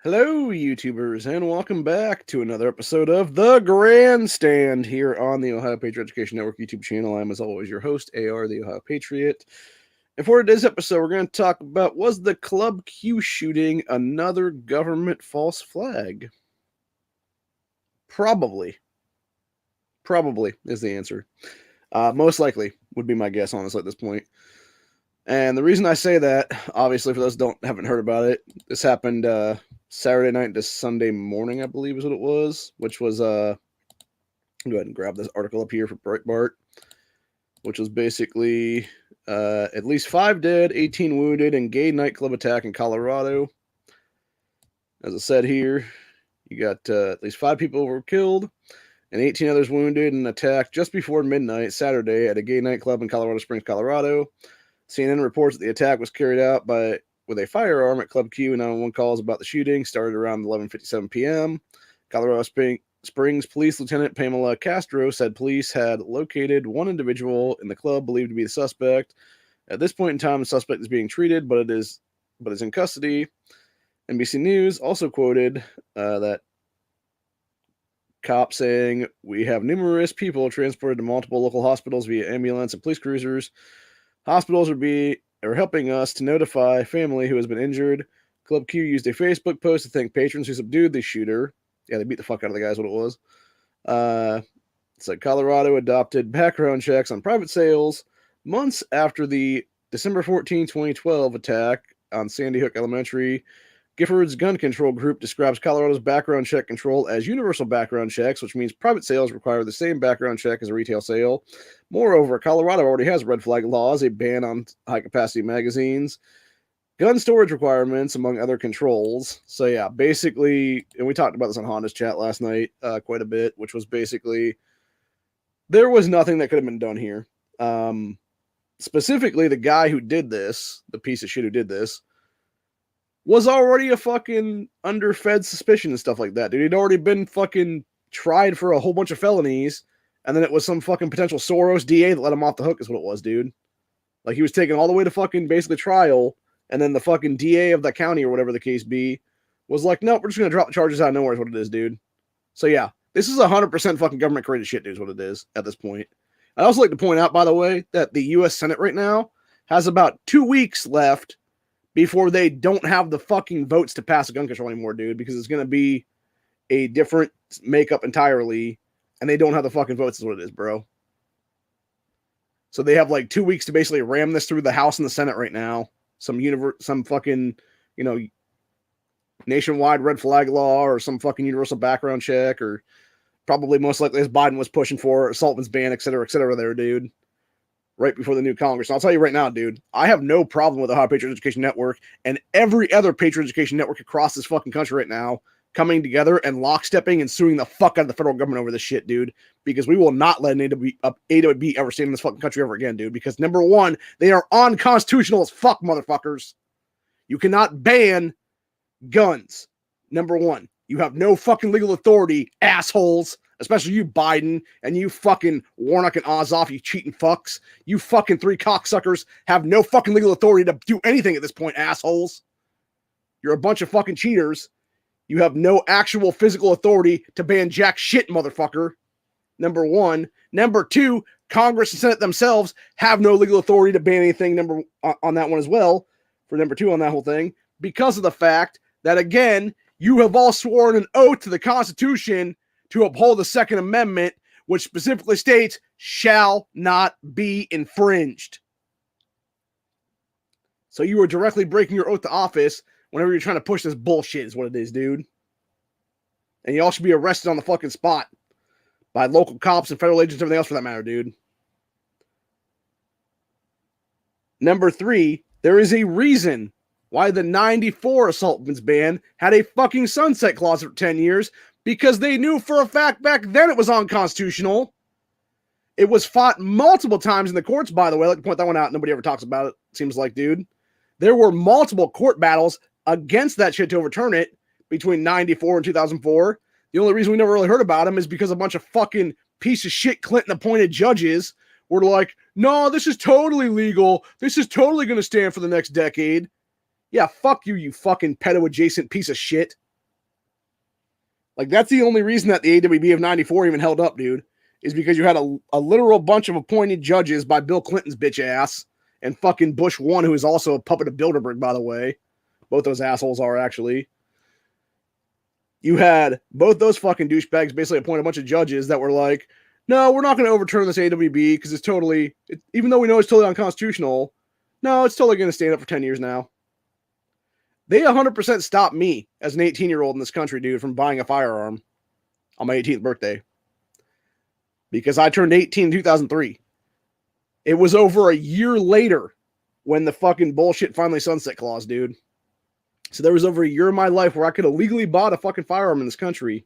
Hello, YouTubers, and welcome back to another episode of The Grandstand here on the Ohio Patriot Education Network YouTube channel. I'm, as always, your host, AR, the Ohio Patriot. And for today's episode, we're going to talk about, was the Club Q shooting another government false flag? Probably. Probably is the answer. Most likely would be my guess, honestly, at this point. And the reason I say that, obviously, for those who haven't heard about it, this happened Saturday night to Sunday morning, I believe is what it was, which was, go ahead and grab this article up here for Breitbart, which was basically at least 5 dead, 18 wounded in gay nightclub attack in Colorado. As I said here, you got at least 5 people were killed and 18 others wounded in an attack just before midnight Saturday at a gay nightclub in Colorado Springs, Colorado. CNN reports that the attack was carried out with a firearm at Club Q. 911 calls about the shooting started around 11:57 p.m. Colorado Springs Police Lieutenant Pamela Castro said police had located one individual in the club believed to be the suspect. At this point in time, the suspect is being treated, but is in custody. NBC News also quoted that cop saying, "We have numerous people transported to multiple local hospitals via ambulance and police cruisers. Hospitals are helping us to notify family who has been injured. Club Q used a Facebook post to thank patrons who subdued the shooter." Yeah, they beat the fuck out of the guy is what it was. It said Colorado adopted background checks on private sales months after the December 14, 2012 attack on Sandy Hook Elementary. Gifford's Gun Control Group describes Colorado's background check control as universal background checks, which means private sales require the same background check as a retail sale. Moreover, Colorado already has red flag laws, a ban on high-capacity magazines, gun storage requirements, among other controls. So yeah, basically, and we talked about this on Honda's chat last night quite a bit, which was basically, there was nothing that could have been done here. Specifically, the guy who did this, the piece of shit who did this, was already a fucking under-fed suspicion and stuff like that, dude. He'd already been fucking tried for a whole bunch of felonies, and then it was some fucking potential Soros DA that let him off the hook is what it was, dude. Like, he was taken all the way to fucking basically trial, and then the fucking DA of the county or whatever the case be was like, nope, we're just going to drop the charges out of nowhere is what it is, dude. So yeah, this is 100% fucking government-created shit, dude, is what it is at this point. I'd also like to point out, by the way, that the U.S. Senate right now has about 2 weeks left before they don't have the fucking votes to pass gun control anymore, dude, because it's going to be a different makeup entirely, and they don't have the fucking votes is what it is, bro. So they have like 2 weeks to basically ram this through the House and the Senate right now. Some fucking, nationwide red flag law or some fucking universal background check, or probably most likely as Biden was pushing for, assault ban, et cetera, there, dude. Right before the new Congress. And I'll tell you right now, dude, I have no problem with the Ohio Patriot Education Network and every other Patriot Education Network across this fucking country right now coming together and lockstepping and suing the fuck out of the federal government over this shit, dude, because we will not let an A-to-B ever stay in this fucking country ever again, dude, because number one, they are unconstitutional as fuck, motherfuckers. You cannot ban guns. Number one, you have no fucking legal authority, assholes. Especially you, Biden, and you fucking Warnock and Ossoff, you cheating fucks. You fucking 3 cocksuckers have no fucking legal authority to do anything at this point, assholes. You're a bunch of fucking cheaters. You have no actual physical authority to ban jack shit, motherfucker. Number one. Number two, Congress and Senate themselves have no legal authority to ban anything on that one as well, for number two on that whole thing, because of the fact that, again, you have all sworn an oath to the Constitution to uphold the Second Amendment, which specifically states shall not be infringed. So you are directly breaking your oath to office whenever you're trying to push this bullshit is what it is, dude. And you all should be arrested on the fucking spot by local cops and federal agents and everything else for that matter, dude. Number three, there is a reason why the 94 assault weapons ban had a fucking sunset clause for 10 years, because they knew for a fact back then it was unconstitutional. It was fought multiple times in the courts, by the way. I like to point that one out. Nobody ever talks about it, seems like, dude. There were multiple court battles against that shit to overturn it between 94 and 2004. The only reason we never really heard about them is because a bunch of fucking piece of shit Clinton-appointed judges were like, no, this is totally legal. This is totally going to stand for the next decade. Yeah, fuck you, you fucking pedo-adjacent piece of shit. Like, that's the only reason that the AWB of 94 even held up, dude, is because you had a literal bunch of appointed judges by Bill Clinton's bitch ass and fucking Bush 1, who is also a puppet of Bilderberg, by the way. Both those assholes are, actually. You had both those fucking douchebags basically appoint a bunch of judges that were like, no, we're not going to overturn this AWB because it's totally, even though we know it's totally unconstitutional, no, it's totally going to stand up for 10 years now. They 100% stopped me as an 18-year-old in this country, dude, from buying a firearm on my 18th birthday. Because I turned 18 in 2003. It was over a year later when the fucking bullshit finally sunset clause, dude. So there was over a year of my life where I could have legally bought a fucking firearm in this country.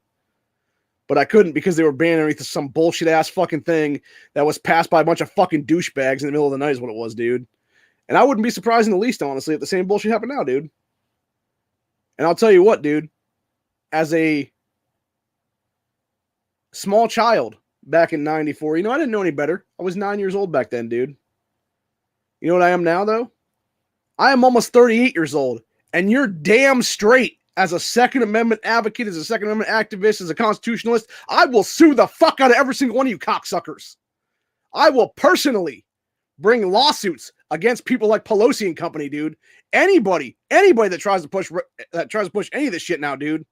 But I couldn't because they were banned underneath some bullshit ass fucking thing that was passed by a bunch of fucking douchebags in the middle of the night is what it was, dude. And I wouldn't be surprised in the least, honestly, if the same bullshit happened now, dude. And I'll tell you what, dude, as a small child back in 94, I didn't know any better. I was 9 years old back then, dude. You know what I am now, though? I am almost 38 years old, and you're damn straight as a Second Amendment advocate, as a Second Amendment activist, as a constitutionalist. I will sue the fuck out of every single one of you cocksuckers. I will personally bring lawsuits against people like Pelosi and company, dude. Anybody that tries to push any of this shit now, dude,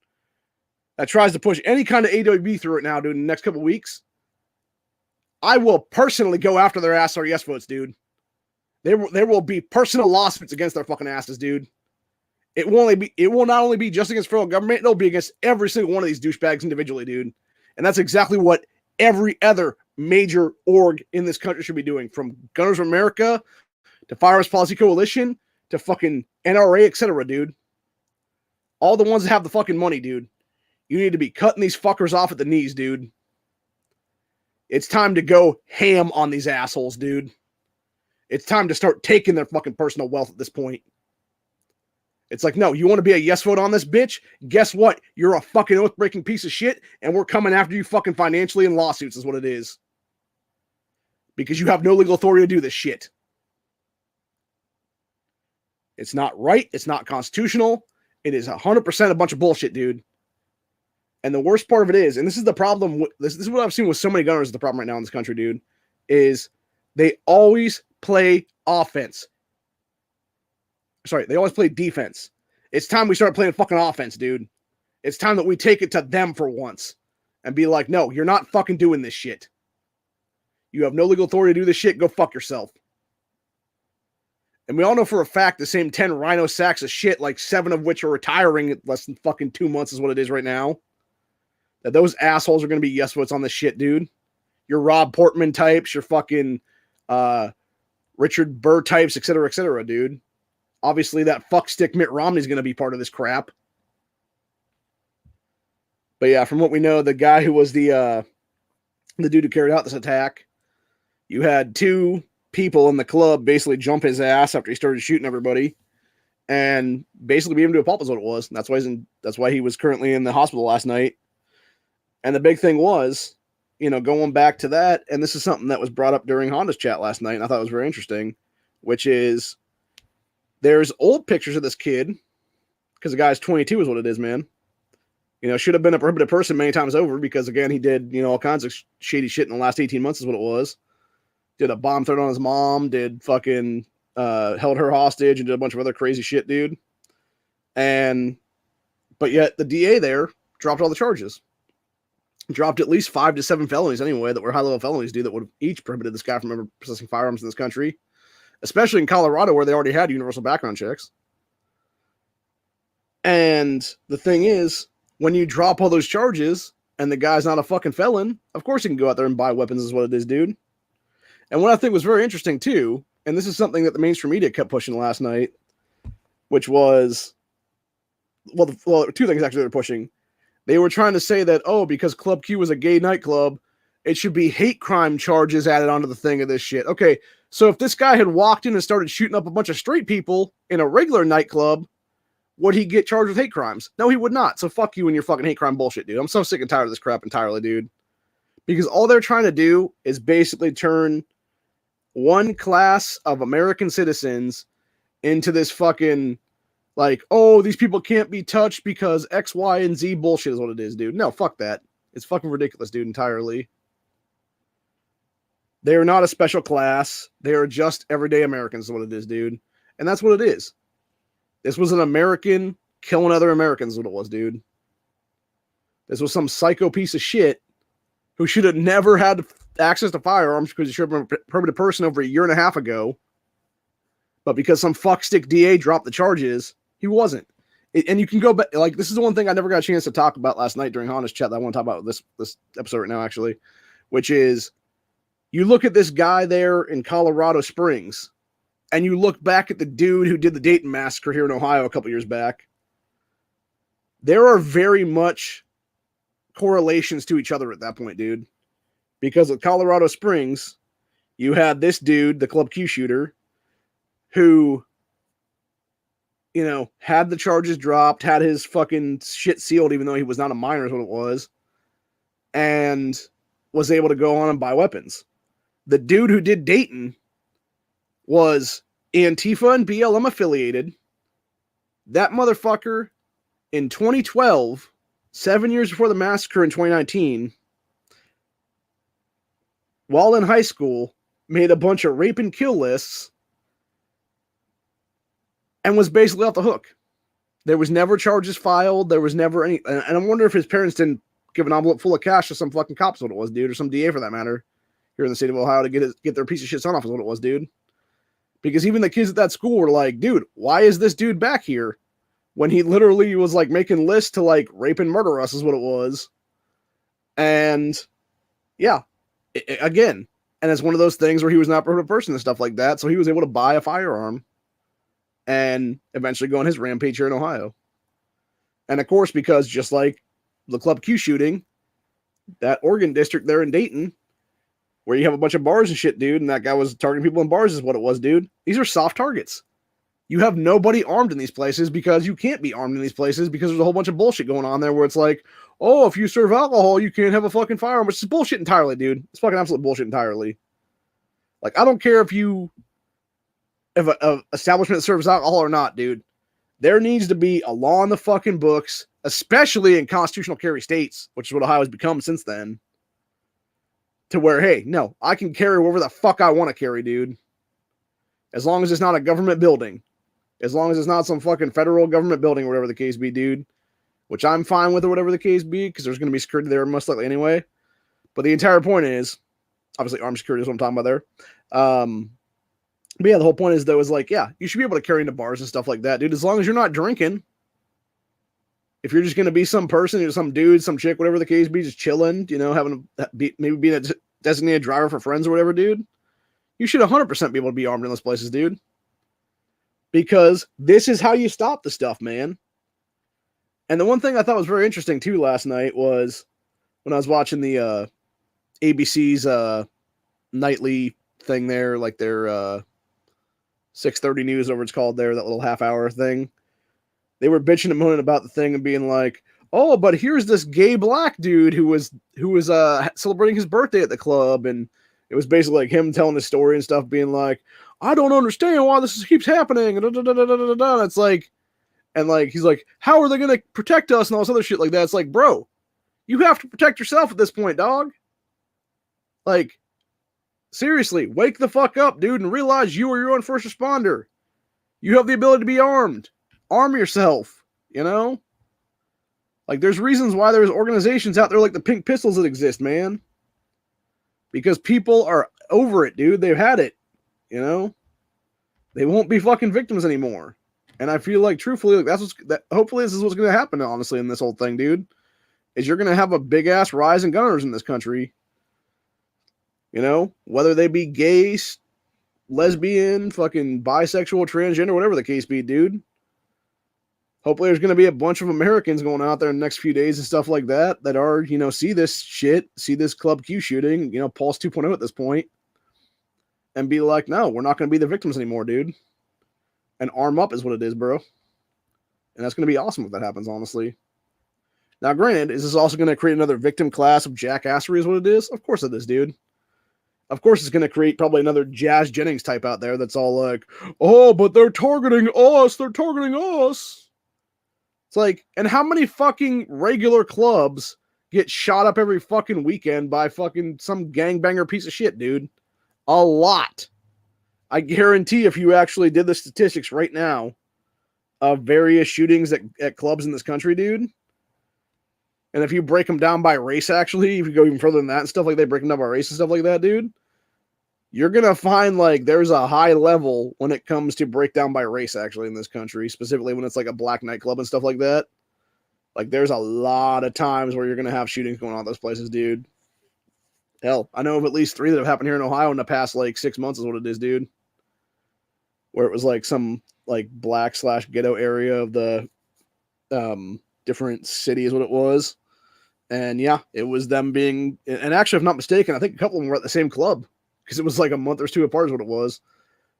that tries to push any kind of AWB through it now, dude, in the next couple of weeks, I will personally go after their ass or yes votes, dude. There will be personal lawsuits against their fucking asses, dude. It will not only be just against federal government, it'll be against every single one of these douchebags individually, dude. And that's exactly what every other major org in this country should be doing, from Gunners of America to Firearms Policy Coalition to fucking NRA, etc., dude. All the ones that have the fucking money, dude. You need to be cutting these fuckers off at the knees, dude. It's time to go ham on these assholes, dude. It's time to start taking their fucking personal wealth at this point. It's like, no, you want to be a yes vote on this bitch? Guess what? You're a fucking oath-breaking piece of shit, and we're coming after you fucking financially in lawsuits is what it is. Because you have no legal authority to do this shit. It's not right. It's not constitutional. It is 100% a bunch of bullshit, dude. And the worst part of it is, and this is the problem, this is what I've seen with so many gunners, the problem right now in this country, dude, is they always play offense. Sorry, they always play defense. It's time we start playing fucking offense, dude. It's time that we take it to them for once and be like, no, you're not fucking doing this shit. You have no legal authority to do this shit. Go fuck yourself. And we all know for a fact the same 10 rhino sacks of shit, like 7 of which are retiring in less than fucking 2 months is what it is right now, that those assholes are going to be yes votes on this shit, dude. Your Rob Portman types, your fucking Richard Burr types, etc., dude. Obviously, that fuckstick Mitt Romney is going to be part of this crap. But yeah, from what we know, the guy who was the dude who carried out this attack, you had 2 people in the club basically jump his ass after he started shooting everybody, and basically beat him to a pulp is what it was. And that's why he was currently in the hospital last night. And the big thing was, going back to that, and this is something that was brought up during Honda's chat last night, and I thought it was very interesting, which is there's old pictures of this kid, because the guy's 22 is what it is, man. Should have been a prohibited person many times over, because again, he did, all kinds of shady shit in the last 18 months is what it was. Did a bomb threat on his mom, did fucking held her hostage, and did a bunch of other crazy shit, dude. But yet the DA there dropped all the charges. Dropped at least 5 to 7 felonies anyway that were high-level felonies, dude, that would have each prohibited this guy from ever possessing firearms in this country, especially in Colorado where they already had universal background checks. And the thing is, when you drop all those charges and the guy's not a fucking felon, of course he can go out there and buy weapons is what it is, dude. And what I think was very interesting too, and this is something that the mainstream media kept pushing last night, which was, well 2 things actually they were pushing. They were trying to say that, because Club Q was a gay nightclub, it should be hate crime charges added onto the thing of this shit. Okay, so if this guy had walked in and started shooting up a bunch of straight people in a regular nightclub, would he get charged with hate crimes? No, he would not. So fuck you and your fucking hate crime bullshit, dude. I'm so sick and tired of this crap entirely, dude. Because all they're trying to do is basically turn one class of American citizens into this fucking Like, oh, these people can't be touched because X, Y, and Z bullshit is what it is, dude. No, fuck that. It's fucking ridiculous, dude, entirely. They are not a special class. They are just everyday Americans, is what it is, dude. And that's what it is. This was an American killing other Americans, is what it was, dude. This was some psycho piece of shit who should have never had access to firearms because he should have been a permanent person over a year and a half ago. But because some fuckstick DA dropped the charges, he wasn't. And you can go back, like, this is the one thing I never got a chance to talk about last night during Honest Chat that I want to talk about this episode right now, actually, which is you look at this guy there in Colorado Springs, and you look back at the dude who did the Dayton Massacre here in Ohio a couple years back. There are very much correlations to each other at that point, dude. Because at Colorado Springs, you had this dude, the Club Q shooter, who, you know, had the charges dropped, had his fucking shit sealed, even though he was not a minor is what it was, and was able to go on and buy weapons. The dude who did Dayton was Antifa and BLM affiliated. That motherfucker in 2012, 7 years before the massacre in 2019, while in high school, made a bunch of rape and kill lists and was basically off the hook. There was never charges filed. There was never any. And I wonder if his parents didn't give an envelope full of cash to some fucking cops, what it was, dude, or some DA for that matter, here in the state of Ohio to get their piece of shit son off, is what it was, dude. Because even the kids at that school were like, dude, why is this dude back here when he literally was like making lists to like rape and murder us, is what it was. And yeah, again, and it's one of those things where he was not a perfect person and stuff like that. So he was able to buy a firearm and eventually go on his rampage here in Ohio. And of course, because just like the Club Q shooting, that Oregon district there in Dayton, where you have a bunch of bars and shit, dude, and that guy was targeting people in bars is what it was, dude. These are soft targets. You have nobody armed in these places because you can't be armed in these places because there's a whole bunch of bullshit going on there where it's like, oh, if you serve alcohol, you can't have a fucking firearm, which is bullshit entirely, dude. It's fucking absolute bullshit entirely. Like, I don't care if you have an establishment that serves alcohol or not, dude. There needs to be a law in the fucking books, especially in constitutional carry states, which is what Ohio has become since then, to where, hey, no, I can carry whatever the fuck I want to carry, dude. As long as it's not a government building. As long as it's not some fucking federal government building or whatever the case be, dude. Which I'm fine with or whatever the case be, because there's going to be security there most likely anyway. But the entire point is, obviously armed security is what I'm talking about there. But yeah, the whole point is, though, is like, yeah, you should be able to carry into bars and stuff like that, dude, as long as you're not drinking. If you're just going to be some person, or some dude, some chick, whatever the case be, just chilling, you know, maybe being a designated driver for friends or whatever, dude, you should 100% be able to be armed in those places, dude. Because this is how you stop the stuff, man. And the one thing I thought was very interesting, too, last night was when I was watching the ABC's nightly thing there, like their 6:30 news, over it's called there, that little half-hour thing. They were bitching and moaning about the thing and being like, oh, but here's this gay black dude who was celebrating his birthday at the club, and it was basically like him telling his story and stuff, being like, I don't understand why this keeps happening. And it's like, and like, he's like, how are they going to protect us and all this other shit like that? It's like, bro, you have to protect yourself at this point, dog. Like, seriously, wake the fuck up, dude, and realize you are your own first responder. You have the ability to be armed. Arm yourself, you know? Like, there's reasons why there's organizations out there like the Pink Pistols that exist, man. Because people are over it, dude. They've had it. You know, they won't be fucking victims anymore. And I feel like, truthfully, like hopefully this is what's going to happen, honestly, in this whole thing, dude, is you're going to have a big ass rise in gunners in this country. You know, whether they be gay, lesbian, fucking bisexual, transgender, whatever the case be, dude. Hopefully there's going to be a bunch of Americans going out there in the next few days and stuff like that are, you know, see this shit, see this Club Q shooting, you know, Pulse 2.0 at this point, and be like, no, we're not going to be the victims anymore, dude. And arm up is what it is, bro. And that's going to be awesome if that happens, honestly. Now, granted, is this also going to create another victim class of jackassery is what it is? Of course it is, dude. Of course, it's going to create probably another Jazz Jennings type out there that's all like, oh, but they're targeting us. They're targeting us. It's like, and how many fucking regular clubs get shot up every fucking weekend by fucking some gangbanger piece of shit, dude? A lot. I guarantee if you actually did the statistics right now of various shootings at clubs in this country, dude, and if you break them down by race, actually, if you go even further than that and stuff like they break them down by race and stuff like that, dude, you're going to find like there's a high level when it comes to breakdown by race, actually, in this country, specifically when it's like a black nightclub and stuff like that. Like, there's a lot of times where you're going to have shootings going on at those places, dude. Hell, I know of at least 3 that have happened here in Ohio in the past like 6 months is what it is, dude. Where it was like some like black/ghetto area of the different city is what it was. And yeah, it was them being, and actually, if not mistaken, I think a couple of them were at the same club because it was like a month or 2 apart is what it was.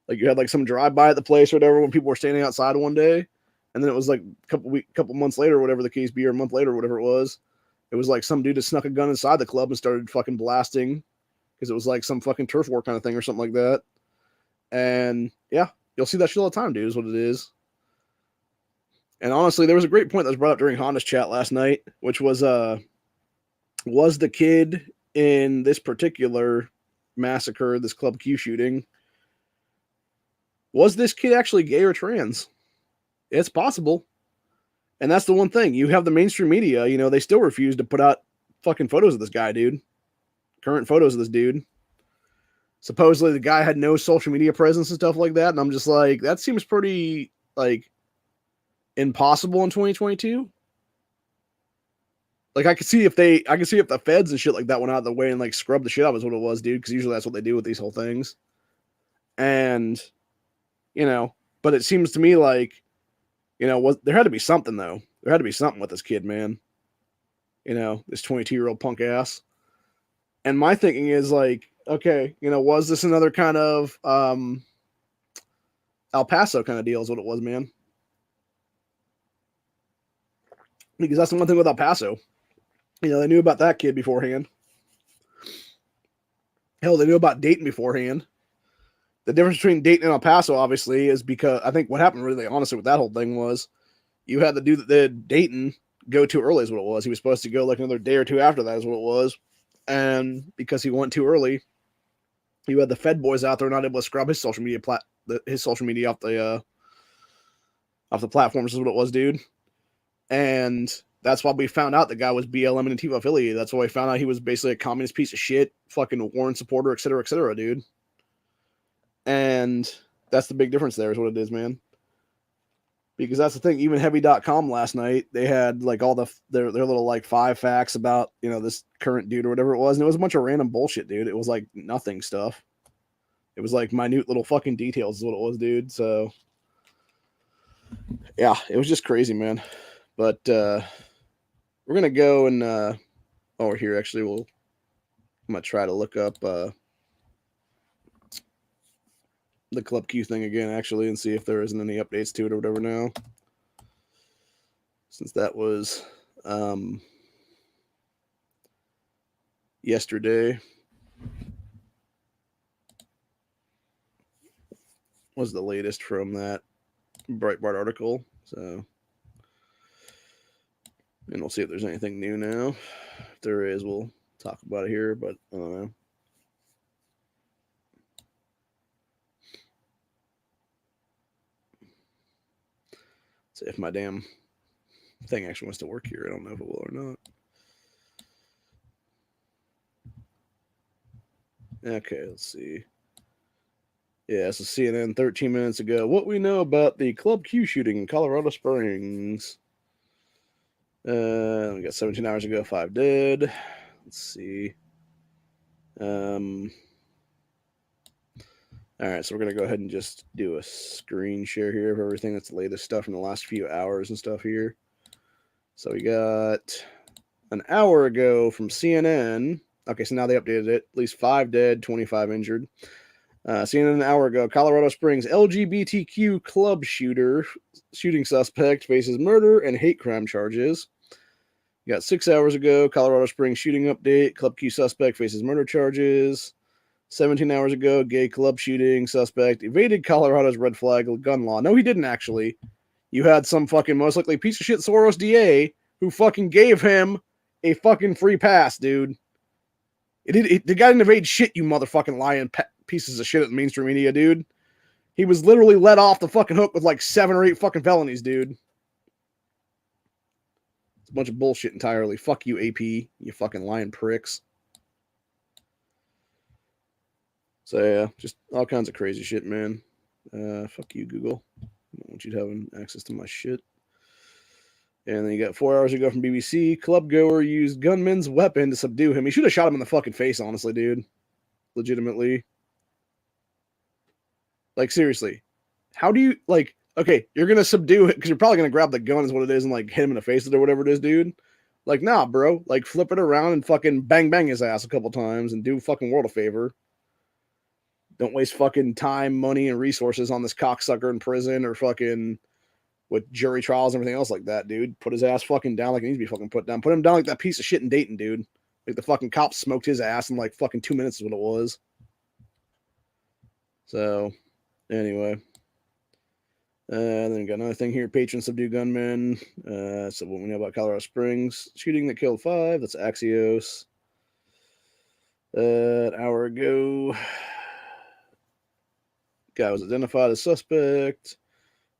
Like you had like some drive-by at the place or whatever when people were standing outside one day. And then it was like a couple months later, whatever the case be, or a month later, whatever it was like some dude that snuck a gun inside the club and started fucking blasting because it was like some fucking turf war kind of thing or something like that. And yeah, you'll see that shit all the time, dude, is what it is. And honestly, there was a great point that was brought up during Honda's chat last night, which was the kid in this particular massacre, this Club Q shooting, was this kid actually gay or trans? It's possible. And that's the one thing. You have the mainstream media, you know, they still refuse to put out fucking photos of this guy, dude. Current photos of this dude. Supposedly the guy had no social media presence and stuff like that. And I'm just like, that seems pretty, like, impossible in 2022. Like, I could see if the feds and shit like that went out of the way and, like, scrubbed the shit out is what it was, dude. Because usually that's what they do with these whole things. And, you know, but it seems to me like, you know, there had to be something, though. There had to be something with this kid, man. You know, this 22-year-old punk ass. And my thinking is, like, okay, you know, was this another kind of El Paso kind of deal is what it was, man. Because that's the one thing with El Paso. You know, they knew about that kid beforehand. Hell, they knew about Dayton beforehand. The difference between Dayton and El Paso, obviously, is because I think what happened really, honestly, with that whole thing was you had the dude that did Dayton go too early is what it was. He was supposed to go like another day or 2 after that is what it was. And because he went too early, you had the Fed boys out there not able to scrub his social media off the platforms is what it was, dude. And that's why we found out the guy was BLM and Antifa affiliated. That's why we found out he was basically a communist piece of shit, fucking Warren supporter, et cetera, dude. And that's the big difference there is what it is, man. Because that's the thing. Even heavy.com last night, they had like all their little like 5 facts about, you know, this current dude or whatever it was. And it was a bunch of random bullshit, dude. It was like nothing stuff. It was like minute little fucking details is what it was, dude. So yeah, it was just crazy, man. But we're going to go and over here, actually, I'm going to try to look up the Club Q thing again, actually, and see if there isn't any updates to it or whatever now. Since that was yesterday. Was the latest from that Breitbart article. So, and we'll see if there's anything new now. If there is, we'll talk about it here, but I don't know. See if my damn thing actually wants to work here. I don't know if it will or not. Okay, let's see. Yeah, so CNN 13 minutes ago. What we know about the Club Q shooting in Colorado Springs. We got 17 hours ago, 5 dead. Let's see. All right, so we're going to go ahead and just do a screen share here of everything that's the latest stuff in the last few hours and stuff here. So we got an hour ago from CNN. Okay, so now they updated it. At least 5 dead, 25 injured. CNN an hour ago, Colorado Springs LGBTQ club shooting suspect faces murder and hate crime charges. You got 6 hours ago, Colorado Springs shooting update. Club Q suspect faces murder charges. 17 hours ago, gay club shooting suspect evaded Colorado's red flag gun law. No, he didn't actually. You had some fucking most likely piece of shit Soros DA who fucking gave him a fucking free pass, dude. The guy didn't evade shit, you motherfucking lying pieces of shit at the mainstream media, dude. He was literally let off the fucking hook with like 7 or 8 fucking felonies, dude. It's a bunch of bullshit entirely. Fuck you, AP, you fucking lying pricks. So yeah, just all kinds of crazy shit, man. Fuck you, Google. I don't want you having access to my shit. And then you got 4 hours ago from BBC. Club goer used gunman's weapon to subdue him. He should have shot him in the fucking face, honestly, dude. Legitimately. Like, seriously. How do you, like, okay, you're going to subdue it because you're probably going to grab the gun is what it is and, like, hit him in the face with it or whatever it is, dude. Like, nah, bro. Like, flip it around and fucking bang his ass a couple times and do fucking world a favor. Don't waste fucking time, money, and resources on this cocksucker in prison or fucking with jury trials and everything else like that, dude. Put his ass fucking down like he needs to be fucking put down. Put him down like that piece of shit in Dayton, dude. Like the fucking cops smoked his ass in like fucking 2 minutes is what it was. So, anyway. Then we got another thing here. Patron subdue gunmen. So what we know about Colorado Springs. Shooting that killed 5. That's Axios. An hour ago. Guy was identified as suspect.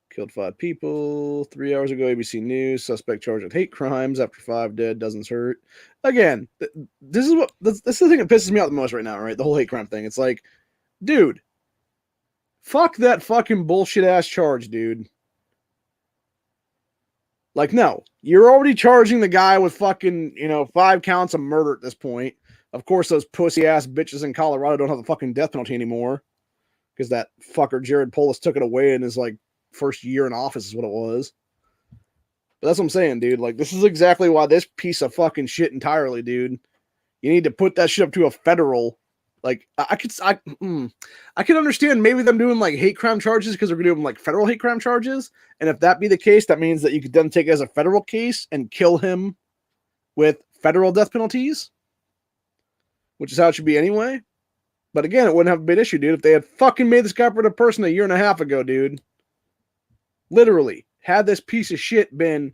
Killed 5 people. 3 hours ago, ABC News. Suspect charged with hate crimes. After 5 dead, dozens hurt. Again, this is the thing that pisses me off the most right now, right? The whole hate crime thing. It's like, dude, fuck that fucking bullshit ass charge, dude. Like, no, you're already charging the guy with fucking, 5 counts of murder at this point. Of course, those pussy ass bitches in Colorado don't have the fucking death penalty anymore because that fucker Jared Polis took it away in his like first year in office is what it was. But that's what I'm saying, dude. Like, this is exactly why this piece of fucking shit entirely, dude. You need to put that shit up to a federal. Like, I could understand maybe them doing like hate crime charges because they're doing like federal hate crime charges. And if that be the case, that means that you could then take it as a federal case and kill him with federal death penalties, which is how it should be anyway. But again, it wouldn't have been an issue, dude, if they had fucking made this guy a person a year and a half ago, dude. Literally, had this piece of shit been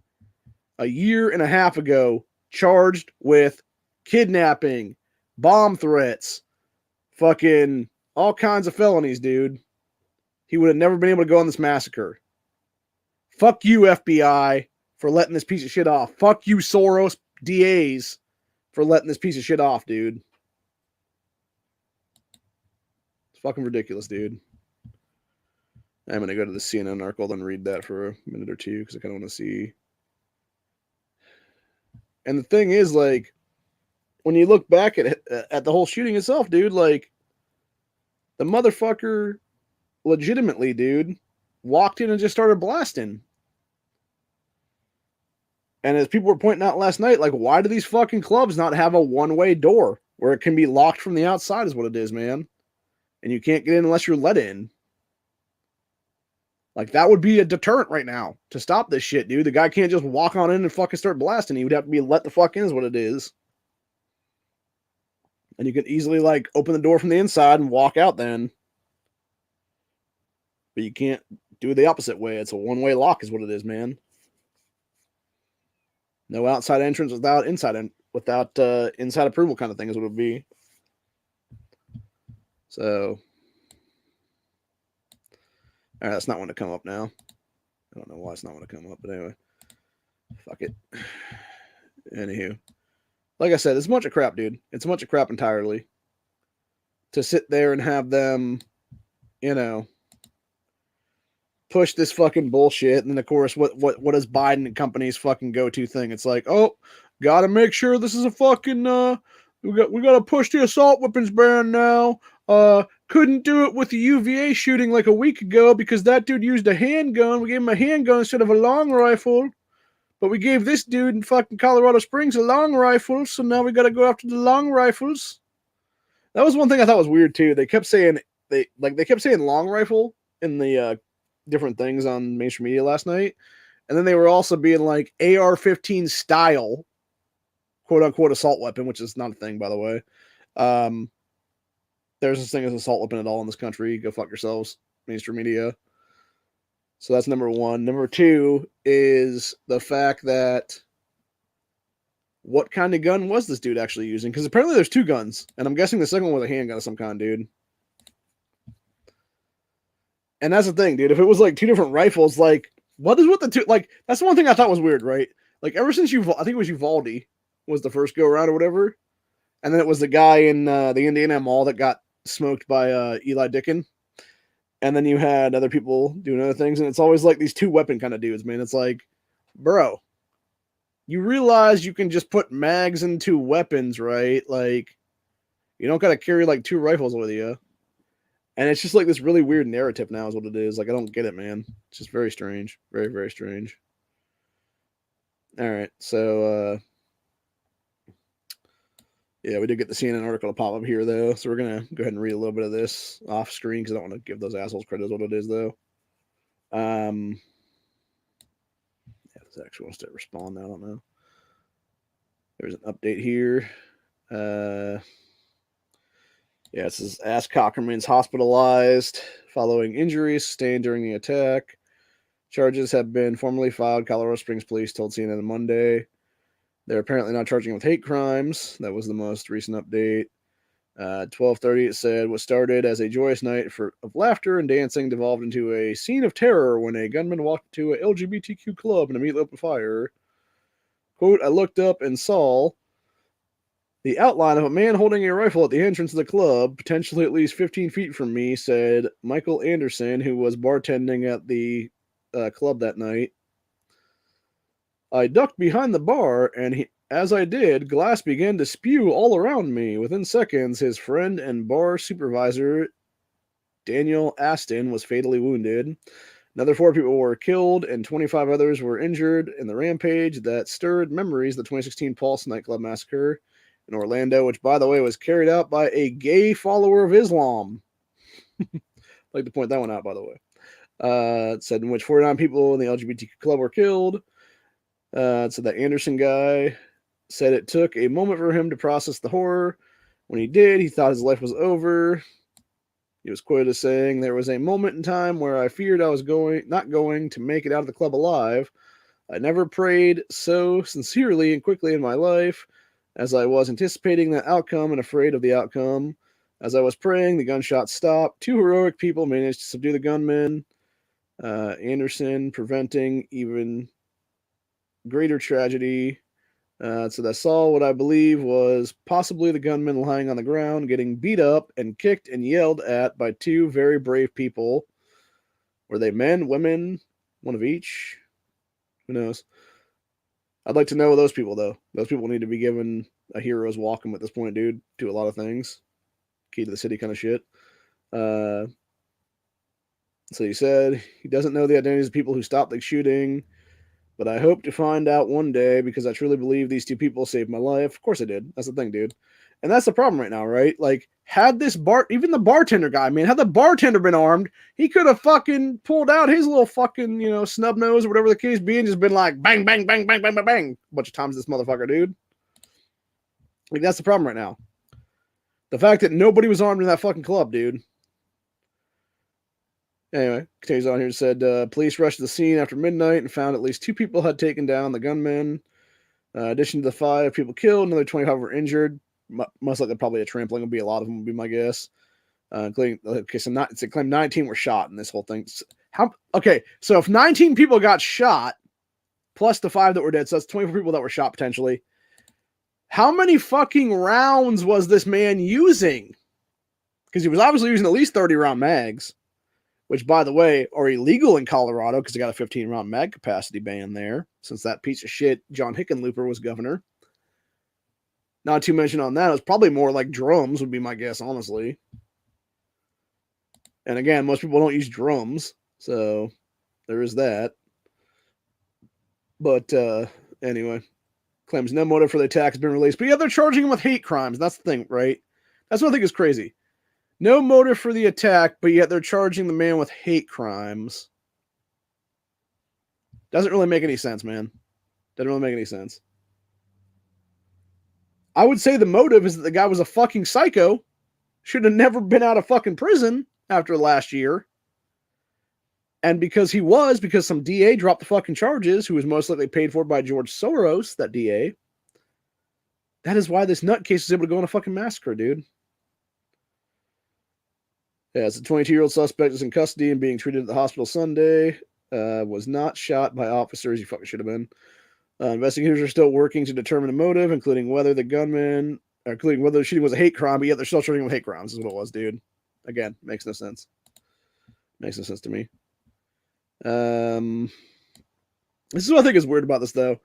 a year and a half ago charged with kidnapping, bomb threats, fucking all kinds of felonies, dude, he would have never been able to go on this massacre. Fuck you, FBI, for letting this piece of shit off. Fuck you, Soros DAs, for letting this piece of shit off, dude. It's fucking ridiculous, dude. I'm going to go to the CNN article and read that for a minute or two because I kind of want to see. And the thing is, like, when you look back at the whole shooting itself, dude, like, the motherfucker legitimately, dude, walked in and just started blasting. And as people were pointing out last night, like, why do these fucking clubs not have a one-way door where it can be locked from the outside is what it is, man. And you can't get in unless you're let in. Like, that would be a deterrent right now to stop this shit, dude. The guy can't just walk on in and fucking start blasting. He would have to be let the fuck in is what it is. And you could easily, like, open the door from the inside and walk out then. But you can't do it the opposite way. It's a one-way lock is what it is, man. No outside entrance without inside approval kind of thing is what it would be. So... all right, that's not want to come up now. I don't know why it's not want to come up, but anyway. Fuck it. Anywho. Like I said, it's a bunch of crap, dude. It's a bunch of crap entirely. To sit there and have them, push this fucking bullshit. And then, of course, what is Biden and company's fucking go-to thing? It's like, oh, gotta make sure this is a fucking, we gotta push the assault weapons ban now. Couldn't do it with the UVA shooting like a week ago because that dude used a handgun. We gave him a handgun instead of a long rifle. But we gave this dude in fucking Colorado Springs a long rifle, so now we got to go after the long rifles. That was one thing I thought was weird too. They kept saying long rifle in the different things on mainstream media last night, and then they were also being like AR-15 style, quote unquote assault weapon, which is not a thing by the way. there's this thing as assault weapon at all in this country. Go fuck yourselves, mainstream media. So that's number one. Number two is the fact that what kind of gun was this dude actually using? Because apparently there's two guns, and I'm guessing the second one was a handgun of some kind, dude. And that's the thing, dude. If it was like two different rifles, like what is with the two? Like that's the one thing I thought was weird, right? Like ever since I think it was Uvalde was the first go around or whatever, and then it was the guy in the Indiana Mall that got smoked by Eli Dickin, and then you had other people doing other things, and it's always like these two weapon kind of dudes, man. It's like, bro, you realize you can just put mags into weapons, right? Like, you don't gotta carry like two rifles with you. And it's just like this really weird narrative now is what it is. Like, I don't get it, man. It's just very strange. Very, very strange. All right. So, yeah, we did get the CNN article to pop up here, though. So we're going to go ahead and read a little bit of this off screen because I don't want to give those assholes credit as what it is, though. Yeah, this actually wants to respond. I don't know. There's an update here. Yeah, it says Ash Cockerman's hospitalized following injuries sustained during the attack. Charges have been formally filed, Colorado Springs police told CNN on Monday. They're apparently not charging him with hate crimes. That was the most recent update. 12:30, it said, what started as a joyous night of laughter and dancing devolved into a scene of terror when a gunman walked to an LGBTQ club and immediately opened fire. Quote, I looked up and saw the outline of a man holding a rifle at the entrance of the club, potentially at least 15 feet from me, said Michael Anderson, who was bartending at the club that night. I ducked behind the bar, and as I did, glass began to spew all around me. Within seconds, his friend and bar supervisor, Daniel Aston, was fatally wounded. Another 4 people were killed, and 25 others were injured in the rampage that stirred memories of the 2016 Pulse nightclub massacre in Orlando, which, by the way, was carried out by a gay follower of Islam. I'd like to point that one out, by the way. It said in which 49 people in the LGBTQ club were killed. It said that Anderson guy said it took a moment for him to process the horror. When he did, he thought his life was over. He was quoted as saying, there was a moment in time where I feared I was not going to make it out of the club alive. I never prayed so sincerely and quickly in my life as I was anticipating that outcome and afraid of the outcome. As I was praying, the gunshots stopped. 2 heroic people managed to subdue the gunman. Anderson preventing even greater tragedy. So I saw what I believe was possibly the gunman lying on the ground, getting beat up and kicked and yelled at by 2 very brave people. Were they men, women, one of each? Who knows? I'd like to know those people, though. Those people need to be given a hero's welcome at this point, dude. Do a lot of things. Key to the city kind of shit. So he said he doesn't know the identities of people who stopped the shooting, but I hope to find out one day because I truly believe these 2 people saved my life. Of course I did. That's the thing, dude. And that's the problem right now, right? Like, had this even the bartender guy, man, had the bartender been armed, he could have fucking pulled out his little fucking, snub nose or whatever the case be and just been like, bang, bang, bang, bang, bang, bang, bang, a bunch of times this motherfucker, dude. Like, that's the problem right now. The fact that nobody was armed in that fucking club, dude. Anyway, continues on here and said, police rushed to the scene after midnight and found at least 2 people had taken down the gunman. In addition to the 5 people killed, another 25 were injured. Most likely probably a trampling would be a lot of them would be my guess. Including, okay, so it claimed 19 were shot in this whole thing. So if 19 people got shot, plus the 5 that were dead, so that's 24 people that were shot potentially. How many fucking rounds was this man using? Because he was obviously using at least 30 round mags, which, by the way, are illegal in Colorado because they got a 15-round mag capacity ban there, since that piece of shit John Hickenlooper was governor. Not to mention on that, it was probably more like drums would be my guess, honestly. And again, most people don't use drums, so there is that. But anyway, claims no motive for the attack has been released. But yeah, they're charging him with hate crimes. That's the thing, right? That's what I think is crazy. No motive for the attack, but yet they're charging the man with hate crimes. Doesn't really make any sense, man. Doesn't really make any sense. I would say the motive is that the guy was a fucking psycho. should have never been out of fucking prison after last year. And because some DA dropped the fucking charges, who was most likely paid for by George Soros, that DA, that is why this nutcase is able to go on a fucking massacre, dude. Yeah, it's a 22-year-old suspect is in custody and being treated at the hospital Sunday. Was not shot by officers. He fucking should have been. Investigators are still working to determine the motive, including whether the shooting was a hate crime. But yet they're still charging him with hate crimes. Is what it was, dude. Again, makes no sense. Makes no sense to me. This is what I think is weird about this, though.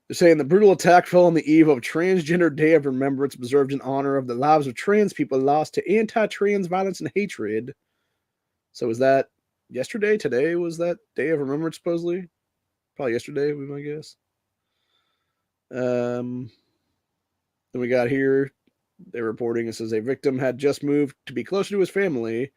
They're saying the brutal attack fell on the eve of Transgender Day of Remembrance, observed in honor of the lives of trans people lost to anti-trans violence and hatred. So was that yesterday? Today was that Day of Remembrance, supposedly? Probably yesterday, would be my guess. Then we got here, they're reporting, it says a victim had just moved to be closer to his family.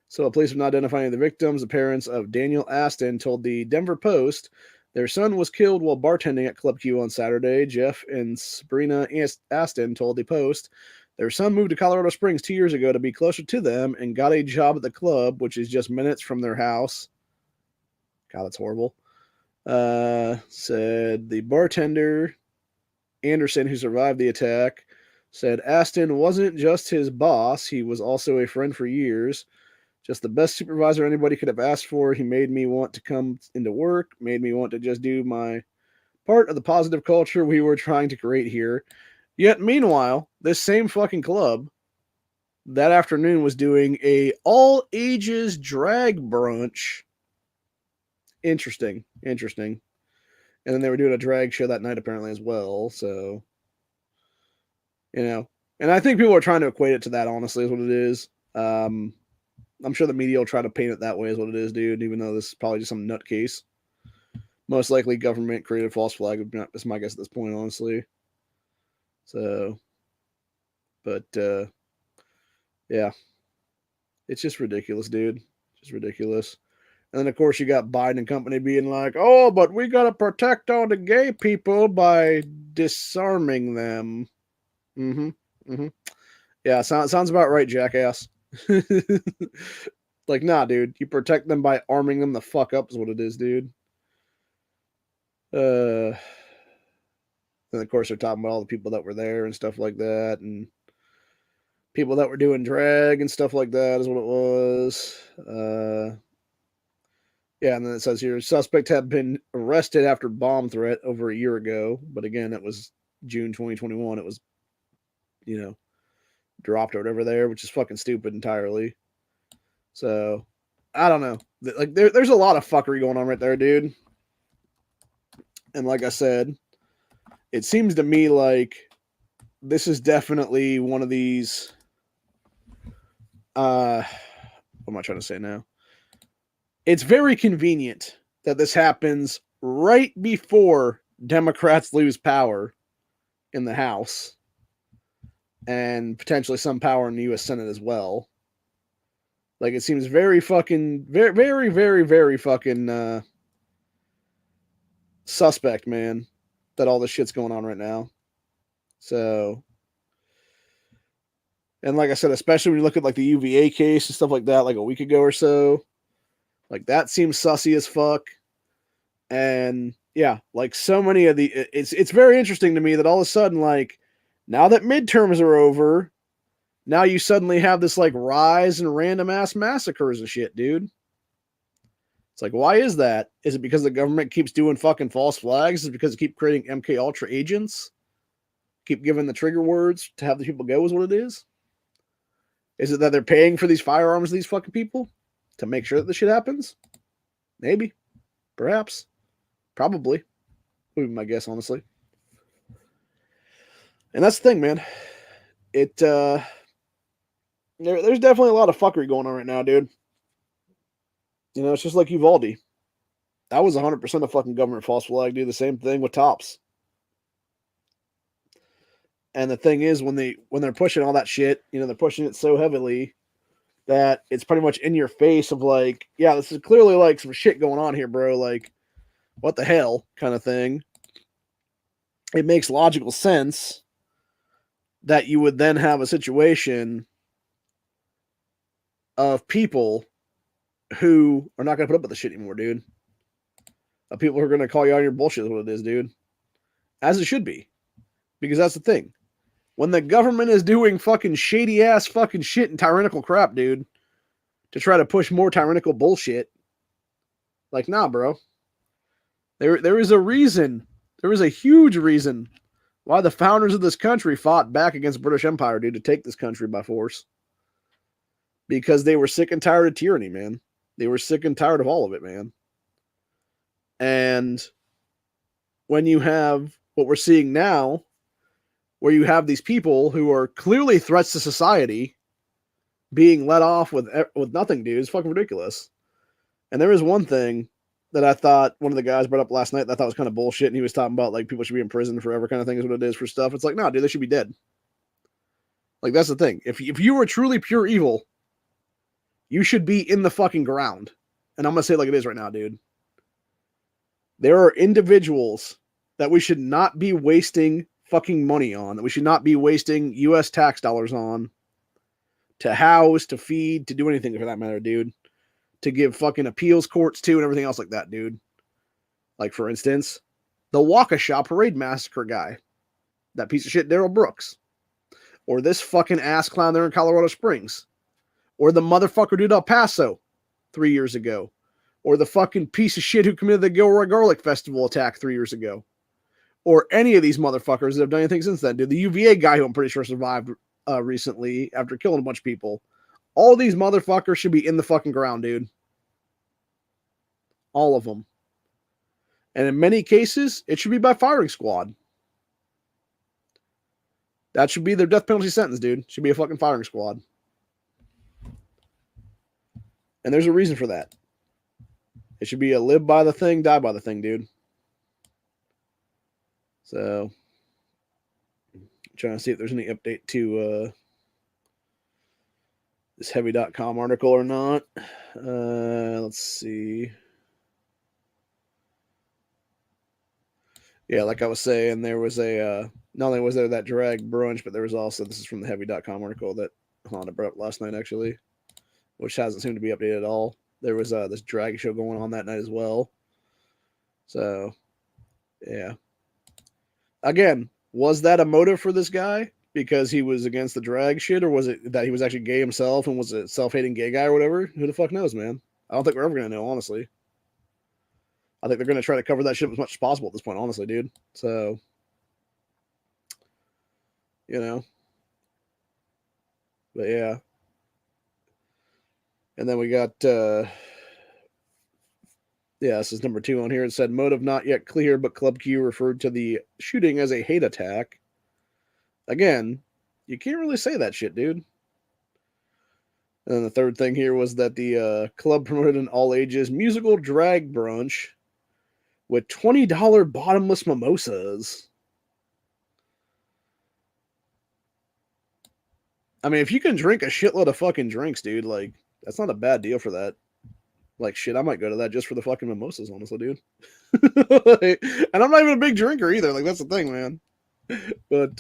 So the police have not identified any of the victims. The parents of Daniel Aston told the Denver Post their son was killed while bartending at Club Q on Saturday. Jeff and Sabrina Aston told the Post their son moved to Colorado Springs 2 years ago to be closer to them and got a job at the club, which is just minutes from their house. God, that's horrible. Said the bartender, Anderson, who survived the attack, said Aston wasn't just his boss, he was also a friend for years. Just the best supervisor anybody could have asked for. He made me want to come into work, made me want to just do my part of the positive culture we were trying to create here. Yet, meanwhile, this same fucking club that afternoon was doing a all-ages drag brunch. Interesting. And then they were doing a drag show that night apparently as well, so, you know. And I think people are trying to equate it to that, honestly, is what it is. I'm sure the media will try to paint it that way, is what it is, dude, even though this is probably just some nutcase. Most likely government created false flag. That's my guess at this point, honestly. So, but, yeah. It's just ridiculous, dude. Just ridiculous. And then, of course, you got Biden and company being like, oh, but we got to protect all the gay people by disarming them. Yeah, sounds about right, jackass. Like, nah, dude. You protect them by arming them the fuck up is what it is, dude. And of course they're talking about all the people that were there and stuff like that, and people that were doing drag and stuff like that is what it was. Yeah, and then it says here, suspect had been arrested after bomb threat over a year ago, but again, it was June 2021. It was, dropped or whatever there, which is fucking stupid entirely. So, I don't know. Like, there's a lot of fuckery going on right there, dude. And like I said, it seems to me like this is definitely one of these. What am I trying to say now? It's very convenient that this happens right before Democrats lose power in the House and potentially some power in the U.S. Senate as well. Like, it seems very fucking, very, very, very, very fucking suspect, man, that all this shit's going on right now. So, and like I said, especially when you look at like the UVA case and stuff like that, like a week ago or so, like that seems sussy as fuck. And yeah, like so many of the, it's very interesting to me that all of a sudden, like, now that midterms are over, now you suddenly have this like rise in random ass massacres and shit, dude. It's like, why is that? Is it because the government keeps doing fucking false flags? Is it because they keep creating MK Ultra agents? Keep giving the trigger words to have the people go is what it is? Is it that they're paying for these firearms to these fucking people to make sure that this shit happens? Maybe. Perhaps. Probably. Would be my guess, honestly. And that's the thing, man. There's definitely a lot of fuckery going on right now, dude. It's just like Uvalde. That was 100% a fucking government false flag, dude. The same thing with Tops. And the thing is, when they're pushing all that shit, they're pushing it so heavily that it's pretty much in your face of like, yeah, this is clearly like some shit going on here, bro. Like, what the hell kind of thing. It makes logical sense that you would then have a situation of people who are not going to put up with the shit anymore, dude. Of people who are going to call you on your bullshit is what it is, dude. As it should be. Because that's the thing. When the government is doing fucking shady ass fucking shit and tyrannical crap, dude, to try to push more tyrannical bullshit, like, nah, bro. There is a reason. There is a huge reason why the founders of this country fought back against British Empire, dude, to take this country by force. Because they were sick and tired of tyranny, man. They were sick and tired of all of it, man. And when you have what we're seeing now, where you have these people who are clearly threats to society being let off with nothing, dude, it's fucking ridiculous. And there is one thing that I thought one of the guys brought up last night that I thought was kind of bullshit, and he was talking about like people should be in prison forever kind of thing is what it is for stuff. It's like, no, dude, they should be dead. Like, that's the thing. If you were truly pure evil, you should be in the fucking ground. And I'm going to say it like it is right now, dude. There are individuals that we should not be wasting fucking money on, that we should not be wasting U.S. tax dollars on to house, to feed, to do anything for that matter, dude. To give fucking appeals courts to and everything else like that, dude. Like, for instance, the Waukesha Parade Massacre guy. That piece of shit Daryl Brooks. Or this fucking ass clown there in Colorado Springs. Or the motherfucker dude El Paso 3 years ago. Or the fucking piece of shit who committed the Gilroy Garlic Festival attack 3 years ago. Or any of these motherfuckers that have done anything since then, dude. The UVA guy who I'm pretty sure survived recently after killing a bunch of people. All these motherfuckers should be in the fucking ground, dude. All of them. And in many cases, it should be by firing squad. That should be their death penalty sentence, dude. Should be a fucking firing squad. And there's a reason for that. It should be a live by the thing, die by the thing, dude. So, I'm trying to see if there's any update to this heavy.com article or not. Let's see. Yeah, like I was saying, there was a, not only was there that drag brunch, but there was also, this is from the heavy.com article that Honda brought up last night, actually, which hasn't seemed to be updated at all. There was this drag show going on that night as well. So, yeah. Again, was that a motive for this guy? Because he was against the drag shit, or was it that he was actually gay himself and was a self-hating gay guy or whatever? Who the fuck knows, man? I don't think we're ever going to know, honestly. I think they're going to try to cover that shit as much as possible at this point, honestly, dude. So, you know. But yeah. And then we got, yeah, this is number 2 on here. It said, motive not yet clear, but Club Q referred to the shooting as a hate attack. Again, you can't really say that shit, dude. And then the third thing here was that the club promoted an all-ages musical drag brunch with $20 bottomless mimosas. I mean, if you can drink a shitload of fucking drinks, dude, like, that's not a bad deal for that. Like, shit, I might go to that just for the fucking mimosas, honestly, dude. And I'm not even a big drinker either. Like, that's the thing, man. But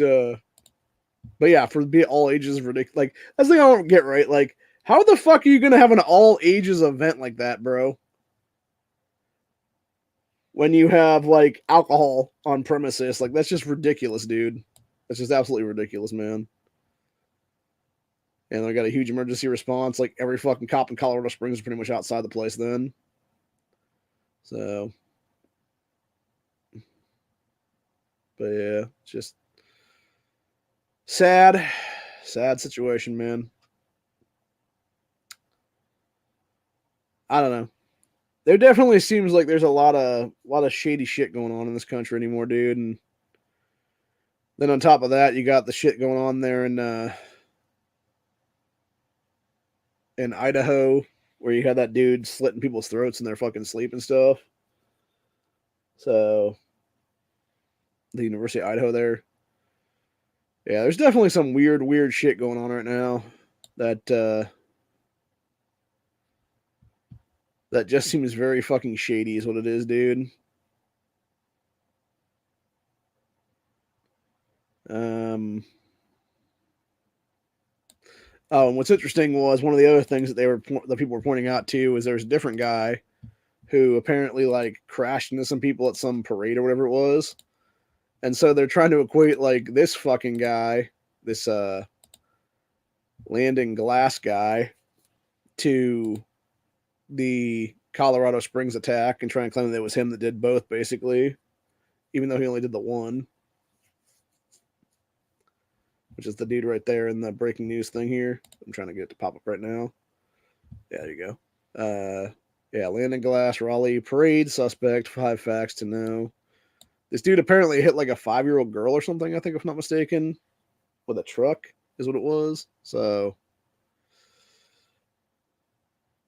yeah, for be all ages ridiculous. Like, that's the thing I don't get, right? Like, how the fuck are you gonna have an all ages event like that, bro? When you have like alcohol on premises, like, that's just ridiculous, dude. That's just absolutely ridiculous, man. And they got a huge emergency response. Like, every fucking cop in Colorado Springs is pretty much outside the place then. So, but yeah, just sad situation, man. I don't know. There definitely seems like there's a lot of shady shit going on in this country anymore, dude. And then on top of that, you got the shit going on there in Idaho, where you had that dude slitting people's throats in their fucking sleep and stuff. So, the University of Idaho there. Yeah, there's definitely some weird shit going on right now that that just seems very fucking shady is what it is, dude. Um Oh, and what's interesting was one of the other things that the people were pointing out too is there's a different guy who apparently like crashed into some people at some parade or whatever it was, and so they're trying to equate like this fucking guy, this Landon Glass guy, to the Colorado Springs attack and try and claim that it was him that did both, basically, even though he only did the one, which is the dude right there in the breaking news thing here. I'm trying to get it to pop up right now. Yeah, there you go. Yeah, Landon Glass, Raleigh parade suspect, 5 facts to know. This dude apparently hit like a 5-year-old girl or something, I think, if I'm not mistaken, with a truck, is what it was. So,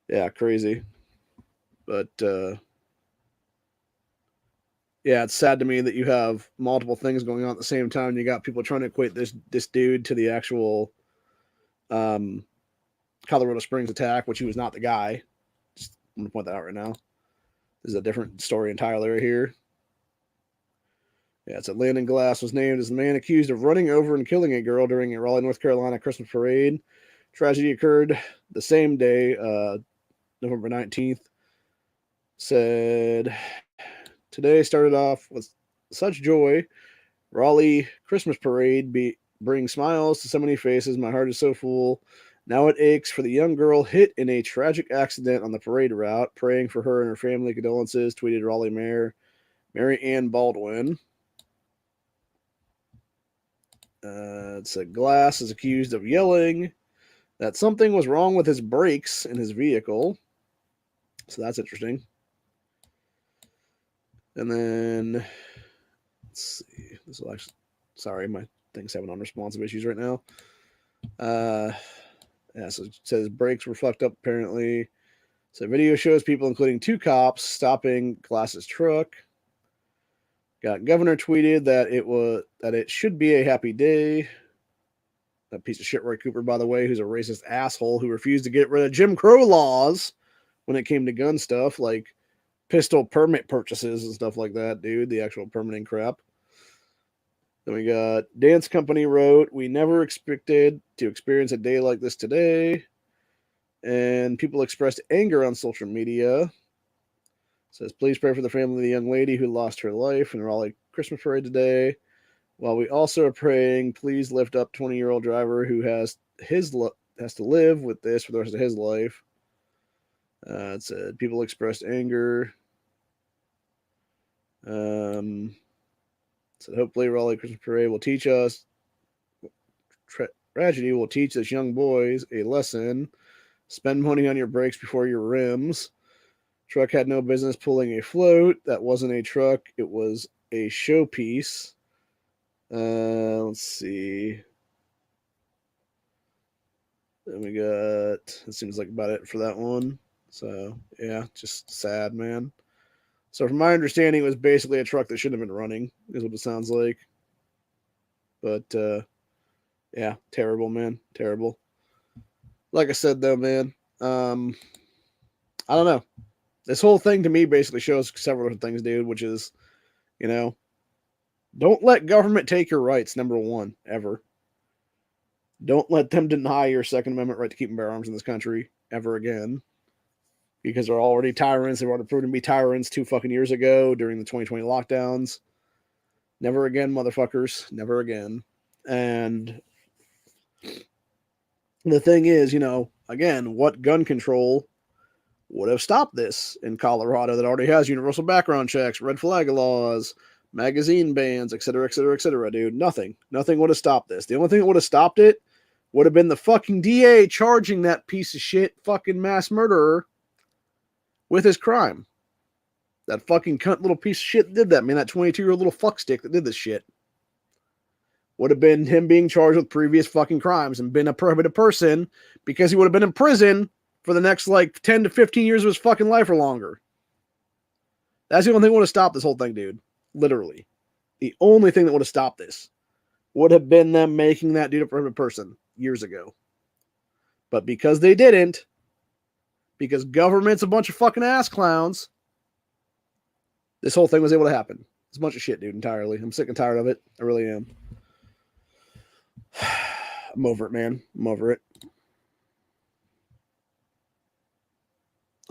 yeah, crazy. But, yeah, it's sad to me that you have multiple things going on at the same time. You got people trying to equate this dude to the actual Colorado Springs attack, which he was not the guy. Just I'm going to point that out right now. This is a different story entirely right here. Yeah, it's Landon Glass was named as the man accused of running over and killing a girl during a Raleigh, North Carolina Christmas parade. Tragedy occurred the same day, November 19th. Said, today started off with such joy. Raleigh Christmas parade brings smiles to so many faces. My heart is so full. Now it aches for the young girl hit in a tragic accident on the parade route. Praying for her and her family. Condolences, tweeted Raleigh Mayor Mary Ann Baldwin. It said Glass is accused of yelling that something was wrong with his brakes in his vehicle. So that's interesting. And then, let's see. This will actually, sorry, my thing's having unresponsive issues right now. Yeah, so it says brakes were fucked up apparently. So video shows people, including 2 cops, stopping Glass's truck. Got governor tweeted that it should be a happy day. That piece of shit Roy Cooper, by the way, who's a racist asshole who refused to get rid of Jim Crow laws when it came to gun stuff, like pistol permit purchases and stuff like that, dude. The actual permitting crap. Then we got Dance Company wrote, we never expected to experience a day like this today. And people expressed anger on social media. It says, please pray for the family of the young lady who lost her life in Raleigh Christmas parade today. While we also are praying, please lift up 20-year-old driver who has to live with this for the rest of his life. It said people expressed anger. So hopefully Raleigh Christmas parade will teach us. Tragedy will teach us young boys a lesson. Spend money on your brakes before your rims. Truck had no business pulling a float. That wasn't a truck. It was a showpiece. Let's see. Then we got, it seems like about it for that one. So, yeah, just sad, man. So, from my understanding, it was basically a truck that shouldn't have been running, is what it sounds like. But, yeah, terrible, man. Terrible. Like I said, though, man, I don't know. This whole thing to me basically shows several different things, dude, which is, you know, don't let government take your rights, number one, ever. Don't let them deny your Second Amendment right to keep and bear arms in this country ever again. Because they're already tyrants. They've already proven to be tyrants 2 fucking years ago during the 2020 lockdowns. Never again, motherfuckers. Never again. And the thing is, again, what gun control would have stopped this in Colorado that already has universal background checks, red flag laws, magazine bans, et cetera, et cetera, et cetera, dude? Nothing. Nothing would have stopped this. The only thing that would have stopped it would have been the fucking DA charging that piece of shit fucking mass murderer with his crime. That fucking cunt little piece of shit that did that, man. That 22-year-old little fuckstick that did this shit. Would have been him being charged with previous fucking crimes and been a prohibited person because he would have been in prison for the next, 10 to 15 years of his fucking life or longer. That's the only thing that would have stopped this whole thing, dude. Literally. The only thing that would have stopped this would have been them making that dude a prohibited person years ago. But because they didn't, because government's a bunch of fucking ass clowns, this whole thing was able to happen. It's a bunch of shit, dude, entirely. I'm sick and tired of it. I really am. I'm over it, man. I'm over it.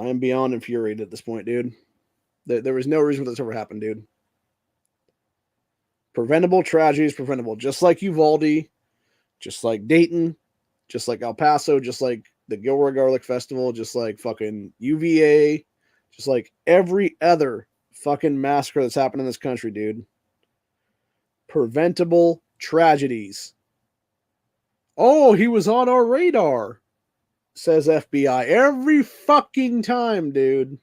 I am beyond infuriated at this point, dude. There was no reason for this to ever happen, dude. Preventable tragedies, preventable. Just like Uvalde, just like Dayton, just like El Paso, just like the Gilroy Garlic Festival, just like fucking UVA, just like every other fucking massacre that's happened in this country, dude. Preventable tragedies. Oh, he was on our radar, says FBI. Every fucking time, dude.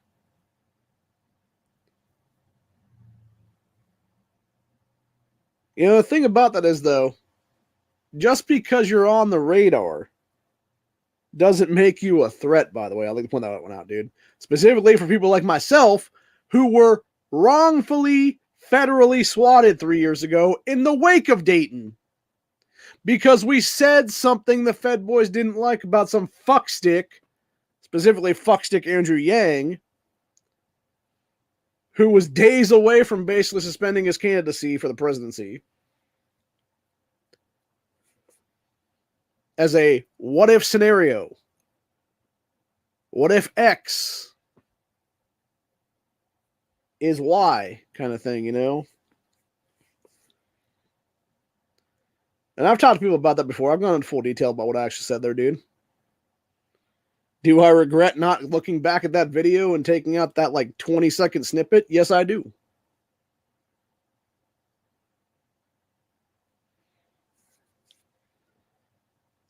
You know, the thing about that is, though, just because you're on the radar doesn't make you a threat, by the way. I'd like to point that one out, dude. Specifically for people like myself who were wrongfully federally swatted 3 years ago in the wake of Dayton. Because we said something the Fed boys didn't like about some fuckstick, specifically fuckstick Andrew Yang, who was days away from basically suspending his candidacy for the presidency. As a what if scenario. What if X is Y kind of thing, you know? And I've talked to people about that before. I've gone into full detail about what I actually said there, dude. Do I regret not looking back at that video and taking out that like 20-second snippet? Yes, I do.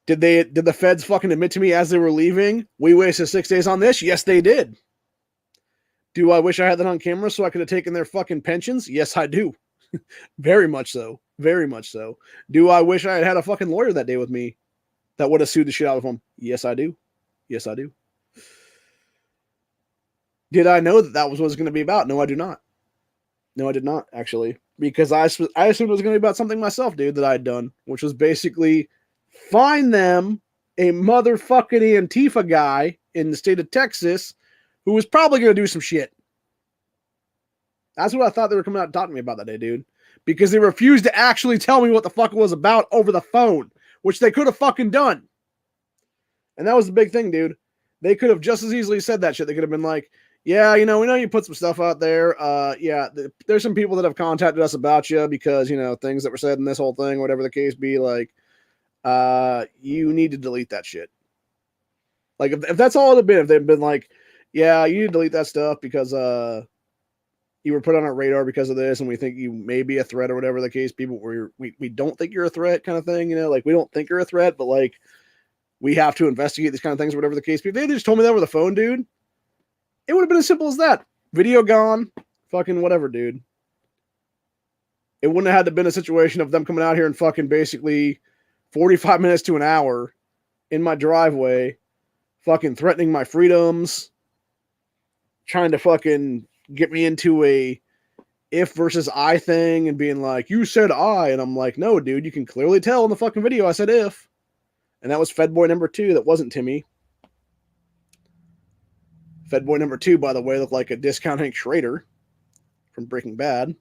Did the feds fucking admit to me as they were leaving, we wasted 6 days on this? Yes, they did. Do I wish I had that on camera so I could have taken their fucking pensions? Yes, I do. Very much so. Very much so. Do I wish I had had a fucking lawyer that day with me that would have sued the shit out of them? Yes, I do. Yes, I do. Did I know that that was what it was going to be about? No, I do not. No, I did not, actually. Because I assumed it was going to be about something myself, dude, that I had done, which was basically find them a motherfucking Antifa guy in the state of Texas who was probably going to do some shit. That's what I thought they were coming out and talking to me about that day, dude. Because they refused to actually tell me what the fuck it was about over the phone, which they could have fucking done. And that was the big thing, dude. They could have just as easily said that shit. They could have been like, yeah, you know, we know you put some stuff out there. Yeah, there's some people that have contacted us about you because, you know, things that were said in this whole thing, whatever the case be, like, you need to delete that shit. Like, if that's all it had been, if they'd been like, yeah, you need to delete that stuff because, you were put on our radar because of this, and we think you may be a threat or whatever the case be, but we don't think you're a threat kind of thing, you know? Like, we don't think you're a threat, but, like, we have to investigate these kind of things or whatever the case be. If they just told me that over the phone, dude, it would have been as simple as that. Video gone, fucking whatever, dude. It wouldn't have had to been a situation of them coming out here and fucking basically 45 minutes to an hour in my driveway, fucking threatening my freedoms, trying to fucking get me into a if versus I thing and being like, you said I, and I'm like, no, dude, you can clearly tell in the fucking video I said if. And that was Fed Boy number 2. That wasn't Timmy. Fed Boy number 2, by the way, looked like a discount Hank Schrader from Breaking Bad.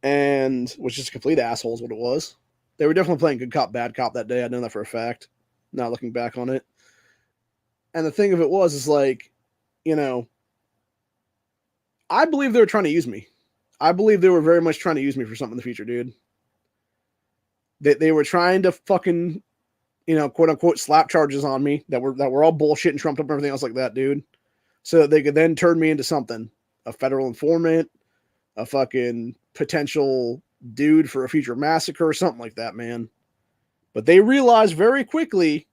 And was just a complete asshole is what it was. They were definitely playing good cop, bad cop that day. I know that for a fact. Now looking back on it. And the thing of it was, is like, you know, I believe they were trying to use me. I believe they were very much trying to use me for something in the future, dude. They were trying to fucking, you know, quote unquote slap charges on me that were all bullshit and trumped up and everything else like that, dude. So that they could then turn me into something. A federal informant, a fucking potential dude for a future massacre or something like that, man. But they realized very quickly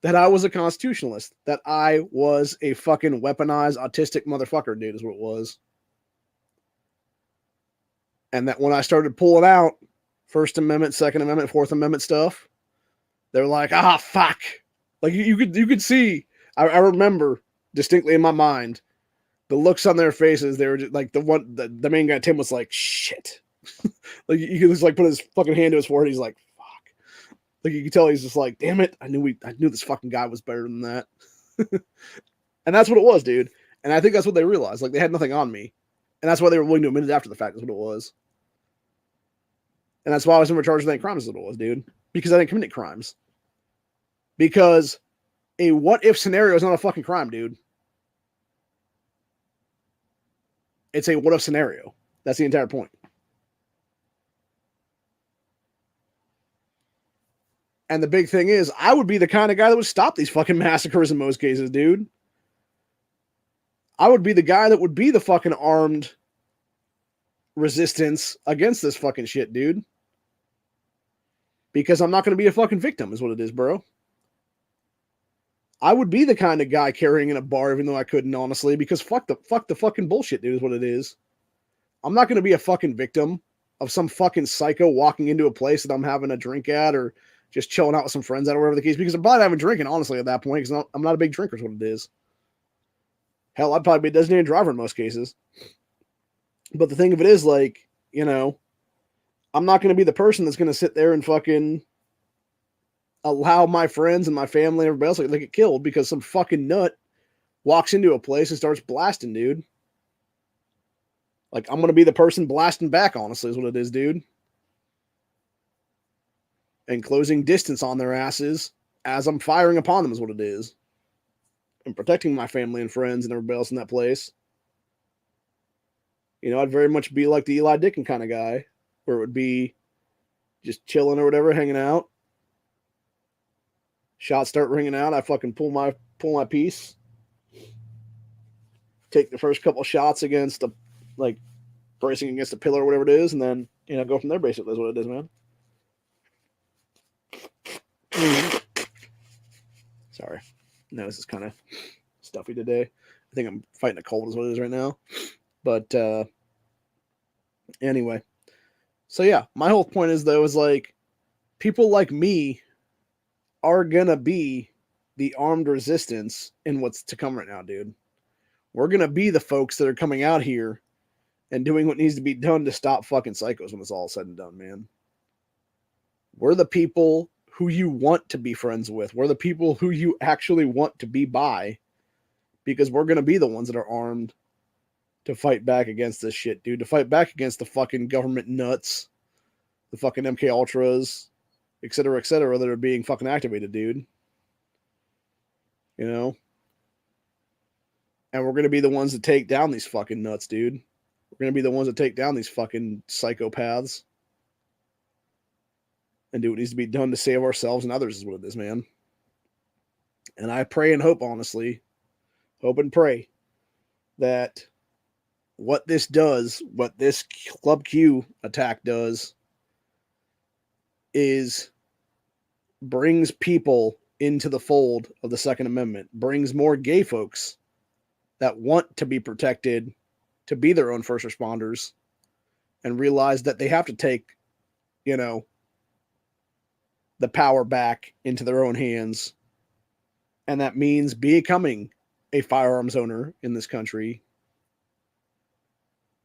that I was a constitutionalist, that I was a fucking weaponized autistic motherfucker, dude, is what it was. And that when I started pulling out First Amendment, Second Amendment, Fourth Amendment stuff, they're like, ah, fuck. Like you could see, I remember distinctly in my mind, the looks on their faces. They were just like the main guy, Tim, was like, shit. Like you could just like put his fucking hand to his forehead. He's like, like you can tell he's just like, damn it, I knew this fucking guy was better than that. And that's what it was, dude. And I think that's what they realized. Like they had nothing on me. And that's why they were willing to admit it after the fact. That's what it was. And that's why I was never charged with any crimes, as it was, dude. Because I didn't commit crimes. Because a what if scenario is not a fucking crime, dude. It's a what if scenario. That's the entire point. And the big thing is, I would be the kind of guy that would stop these fucking massacres in most cases, dude. I would be the guy that would be the fucking armed resistance against this fucking shit, dude. Because I'm not going to be a fucking victim, is what it is, bro. I would be the kind of guy carrying in a bar, even though I couldn't, honestly, because fuck the fucking bullshit, dude, is what it is. I'm not going to be a fucking victim of some fucking psycho walking into a place that I'm having a drink at or just chilling out with some friends at or whatever the case, because I'm probably not even drinking, honestly, at that point, because I'm not a big drinker, is what it is. Hell, I'd probably be a designated driver in most cases. But the thing of it is, like, you know, I'm not going to be the person that's going to sit there and fucking allow my friends and my family and everybody else to get killed because some fucking nut walks into a place and starts blasting, dude. Like, I'm going to be the person blasting back, honestly, is what it is, dude. And closing distance on their asses as I'm firing upon them is what it is. And protecting my family and friends and everybody else in that place. You know, I'd very much be like the Eli Dicken kind of guy, where it would be just chilling or whatever, hanging out. Shots start ringing out. I fucking pull my piece. Take the first couple shots against the, like, bracing against a pillar or whatever it is, and then, you know, go from there, basically, is what it is, man. Sorry. No, this is kind of stuffy today. I think I'm fighting a cold is what it is right now. But anyway. So yeah, my whole point is, though, is like, people like me are gonna be the armed resistance in what's to come right now, dude. We're gonna be the folks that are coming out here and doing what needs to be done to stop fucking psychos when it's all said and done, man. We're the people who you want to be friends with. We're the people who you actually want to be by, because we're going to be the ones that are armed to fight back against this shit, dude. To fight back against the fucking government nuts, the fucking MK Ultras, et cetera, that are being fucking activated, dude. You know? And we're going to be the ones that take down these fucking nuts, dude. We're going to be the ones that take down these fucking psychopaths and do what needs to be done to save ourselves and others is what it is, man. And I pray and hope, honestly, hope and pray that what this does, what this Club Q attack does, is brings people into the fold of the Second Amendment, brings more gay folks that want to be protected to be their own first responders and realize that they have to take, you know, the power back into their own hands. And that means becoming a firearms owner in this country.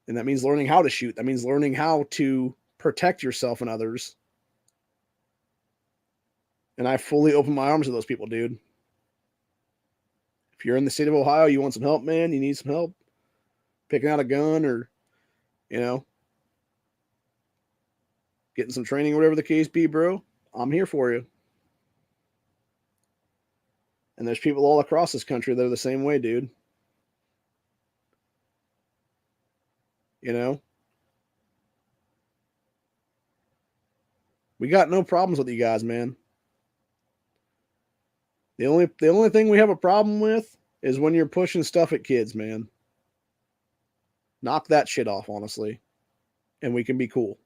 And that means learning how to shoot. That means learning how to protect yourself and others. And I fully open my arms to those people, dude. If you're in the state of Ohio, you want some help, man, you need some help picking out a gun or, you know, getting some training, whatever the case be, bro, I'm here for you. And there's people all across this country that are the same way, dude. You know? We got no problems with you guys, man. The only thing we have a problem with is when you're pushing stuff at kids, man. Knock that shit off, honestly. And we can be cool.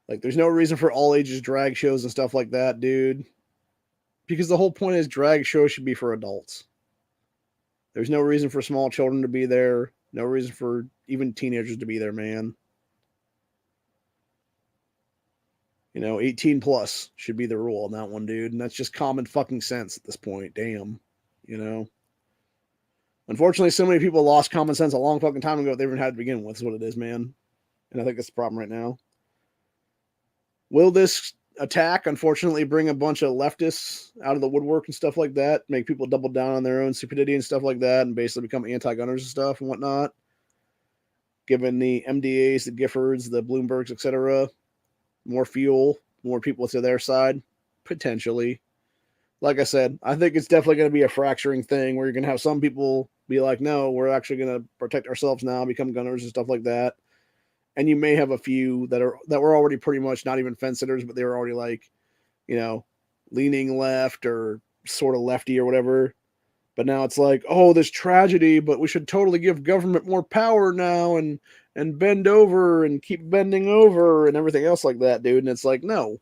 Like, there's no reason for all ages drag shows and stuff like that, dude. Because the whole point is drag shows should be for adults. There's no reason for small children to be there. No reason for even teenagers to be there, man. You know, 18 plus should be the rule on that one, dude. And that's just common fucking sense at this point. Damn. You know? Unfortunately, so many people lost common sense a long fucking time ago they even had to begin with, is what it is, man. And I think that's the problem right now. Will this attack, unfortunately, bring a bunch of leftists out of the woodwork and stuff like that, make people double down on their own stupidity and stuff like that, and basically become anti-gunners and stuff and whatnot? Given the MDAs, the Giffords, the Bloombergs, etc., more fuel, more people to their side, potentially. Like I said, I think it's definitely going to be a fracturing thing where you're going to have some people be like, no, we're actually going to protect ourselves now, become gunners and stuff like that. And you may have a few that were already pretty much not even fence sitters, but they were already like, leaning left or sort of lefty or whatever. But now it's like, oh, this tragedy, but we should totally give government more power now and bend over and keep bending over and everything else like that, dude. And it's like, no,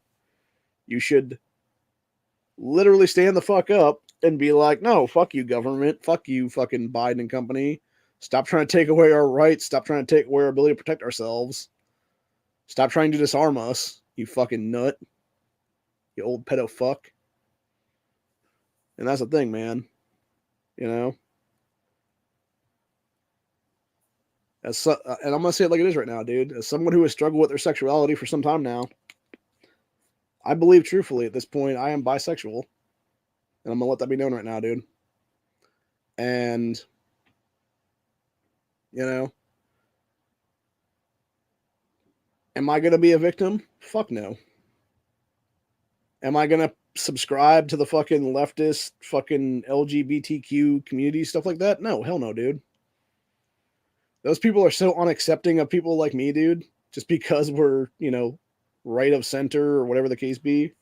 you should literally stand the fuck up and be like, no, fuck you, government. Fuck you, fucking Biden and company. Stop trying to take away our rights. Stop trying to take away our ability to protect ourselves. Stop trying to disarm us, you fucking nut. You old pedo fuck. And that's the thing, man. And I'm going to say it like it is right now, dude. As someone who has struggled with their sexuality for some time now, I believe truthfully at this point I am bisexual. And I'm going to let that be known right now, dude. And, am I going to be a victim? Fuck no. Am I going to subscribe to the fucking leftist, fucking LGBTQ community, stuff like that? No, hell no, dude. Those people are so unaccepting of people like me, dude, just because we're, right of center or whatever the case be.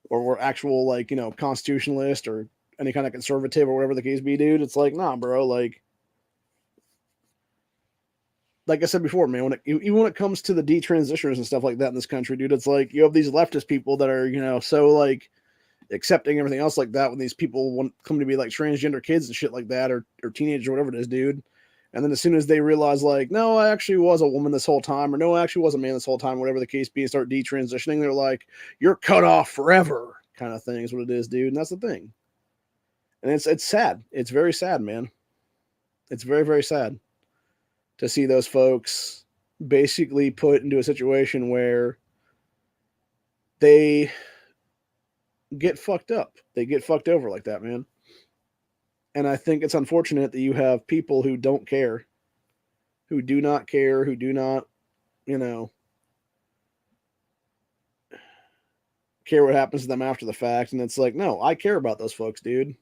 Or we're actual, like, constitutionalist or any kind of conservative or whatever the case be, dude. It's like, nah, bro, like I said before, man, even when it comes to the detransitioners and stuff like that in this country, dude, it's like you have these leftist people that are, so like accepting everything else like that when these people come to be like transgender kids and shit like that or teenagers or whatever it is, dude. And then as soon as they realize like, no, I actually was a woman this whole time, or no, I actually was a man this whole time, whatever the case be, and start detransitioning, they're like, you're cut off forever kind of thing is what it is, dude. And that's the thing. And it's sad. It's very sad, man. It's very, very sad to see those folks basically put into a situation where they get fucked up. They get fucked over like that, man. And I think it's unfortunate that you have people who don't care, who do not care, who do not, care what happens to them after the fact. And it's like, no, I care about those folks, dude.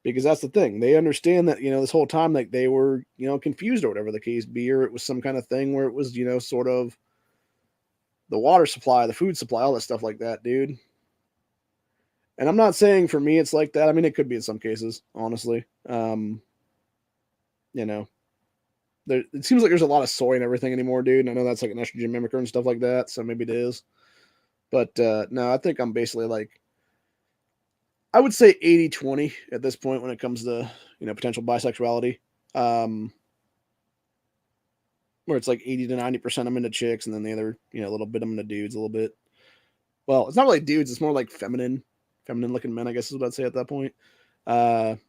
Because that's the thing. They understand that, this whole time, like they were, confused or whatever the case be, or it was some kind of thing where it was, sort of the water supply, the food supply, all that stuff like that, dude. And I'm not saying for me it's like that. I mean, it could be in some cases, honestly. It seems like there's a lot of soy and everything anymore, dude. And I know that's like an estrogen mimicker and stuff like that, so maybe it is. But no, I think I'm basically like, I would say 80-20 at this point when it comes to, potential bisexuality. Where it's like 80 to 90% I'm into chicks, and then the other, a little bit I'm into dudes a little bit. Well, it's not really dudes, it's more like feminine looking men, I guess is what I'd say at that point. But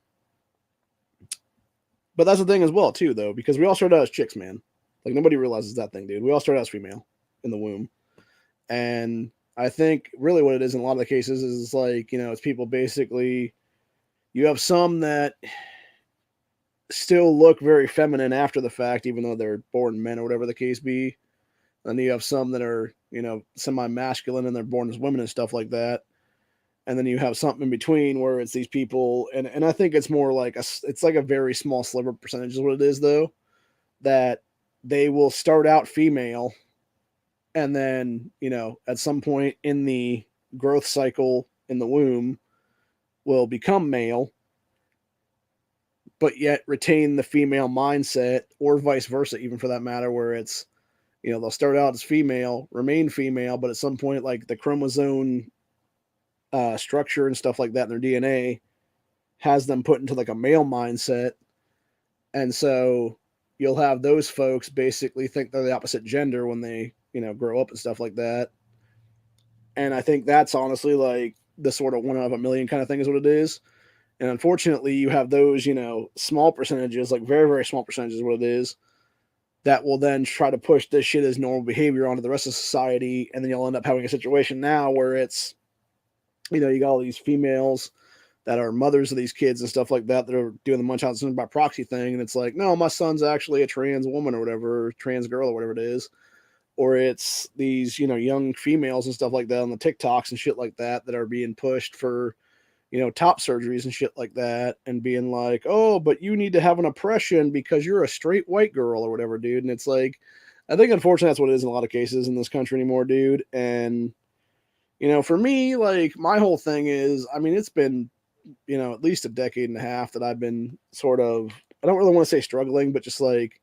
that's the thing as well, too, though, because we all start out as chicks, man. Like, nobody realizes that thing, dude. We all start out as female in the womb. And I think really what it is in a lot of the cases is like, it's people basically, you have some that still look very feminine after the fact, even though they're born men or whatever the case be. And you have some that are, semi-masculine and they're born as women and stuff like that. And then you have something in between where it's these people, and I think it's more like it's like a very small sliver percentage is what it is, though, that they will start out female, and then at some point in the growth cycle in the womb will become male, but yet retain the female mindset, or vice versa, even for that matter, where it's they'll start out as female, remain female, but at some point, like the chromosome structure and stuff like that in their DNA has them put into like a male mindset. And so you'll have those folks basically think they're the opposite gender when they, grow up and stuff like that. And I think that's honestly like the sort of one out of a million kind of thing is what it is. And unfortunately, you have those, small percentages, like very, very small percentages, what it is, that will then try to push this shit as normal behavior onto the rest of society. And then you'll end up having a situation now where it's, you got all these females that are mothers of these kids and stuff like that are doing the Munchausen by proxy thing. And it's like, no, my son's actually a trans woman or whatever, trans girl or whatever it is. Or it's these, young females and stuff like that on the TikToks and shit like that that are being pushed for, top surgeries and shit like that, and being like, oh, but you need to have an oppression because you're a straight white girl or whatever, dude. And it's like, I think unfortunately that's what it is in a lot of cases in this country anymore, dude. And, for me, like, my whole thing is, I mean, it's been, at least a decade and a half that I've been sort of, I don't really want to say struggling, but just like,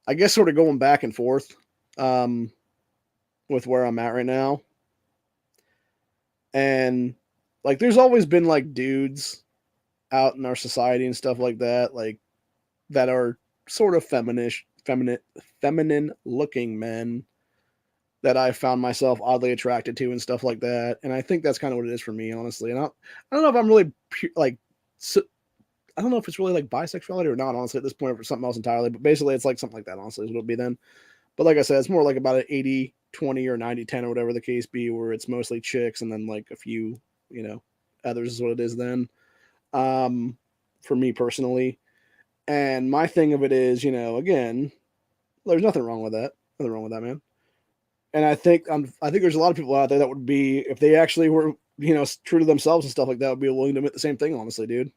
I guess sort of going back and forth um, with where I'm at right now. And like, there's always been like dudes out in our society and stuff like that, like that are sort of feminine looking men that I found myself oddly attracted to and stuff like that. And I think that's kind of what it is for me, honestly. And I don't know if I'm really like, I don't know if it's really like bisexuality or not, honestly, at this point, for something else entirely. But basically, it's like something like that, honestly, is what it'll be then. But like I said, it's more like about an 80-20 or 90-10 or whatever the case be, where it's mostly chicks and then like a few, others is what it is then. For me personally. And my thing of it is, again, there's nothing wrong with that. Nothing wrong with that, man. And I think there's a lot of people out there that would be, if they actually were, true to themselves and stuff like that, would be willing to admit the same thing, honestly, dude.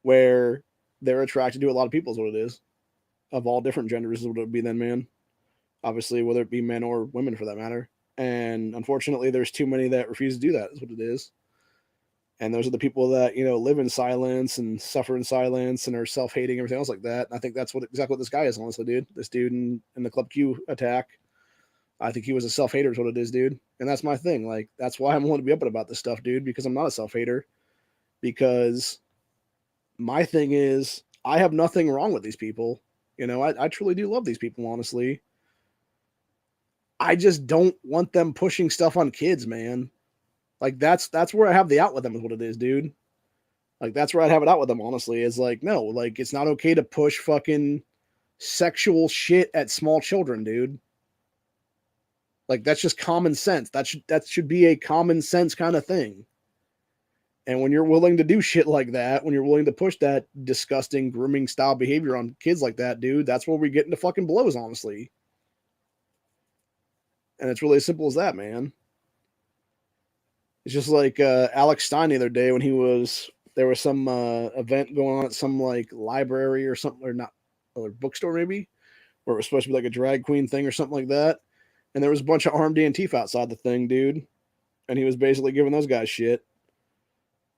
Where they're attracted to a lot of people is what it is. Of all different genders is what it would be then, man. Obviously, whether it be men or women for that matter. And unfortunately, there's too many that refuse to do that, is what it is. And those are the people that, live in silence and suffer in silence and are self-hating, everything else like that. And I think that's exactly what this guy is, honestly, dude. This dude in the Club Q attack, I think he was a self-hater is what it is, dude. And that's my thing. Like, that's why I'm willing to be open about this stuff, dude, because I'm not a self-hater. Because my thing is, I have nothing wrong with these people. I truly do love these people, honestly. I just don't want them pushing stuff on kids, man. Like, that's where I have the out with them is what it is, dude. Like, that's where I'd have it out with them, honestly. Is like, no, like, it's not okay to push fucking sexual shit at small children, dude. Like, that's just common sense. That should be a common sense kind of thing. And when you're willing to do shit like that, when you're willing to push that disgusting grooming style behavior on kids like that, dude, that's where we get into fucking blows, honestly. And it's really as simple as that, man. It's just like Alex Stein the other day when there was some event going on at some like library or something, or not, or bookstore maybe, where it was supposed to be like a drag queen thing or something like that. And there was a bunch of armed Antifa outside the thing, dude. And he was basically giving those guys shit.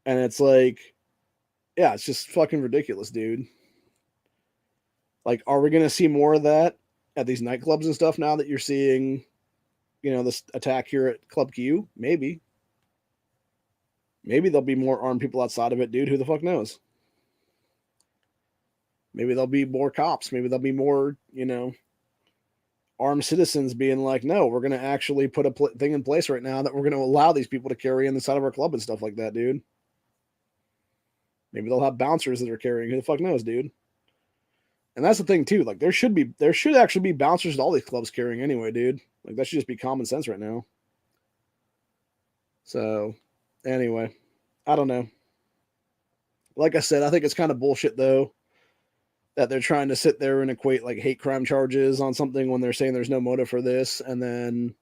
And it's like, yeah, it's just fucking ridiculous, dude. Like, are we going to see more of that at these nightclubs and stuff now that you're seeing, this attack here at Club Q? Maybe. Maybe there'll be more armed people outside of it, dude. Who the fuck knows? Maybe there'll be more cops. Maybe there'll be more, armed citizens being like, no, we're going to actually put a thing in place right now that we're going to allow these people to carry in the side of our club and stuff like that, dude. Maybe they'll have bouncers that are carrying. Who the fuck knows, dude? And that's the thing too. Like, there should actually be bouncers at all these clubs carrying anyway, dude. Like, that should just be common sense right now. So, anyway, I don't know. Like I said, I think it's kind of bullshit though that they're trying to sit there and equate like hate crime charges on something when they're saying there's no motive for this, and then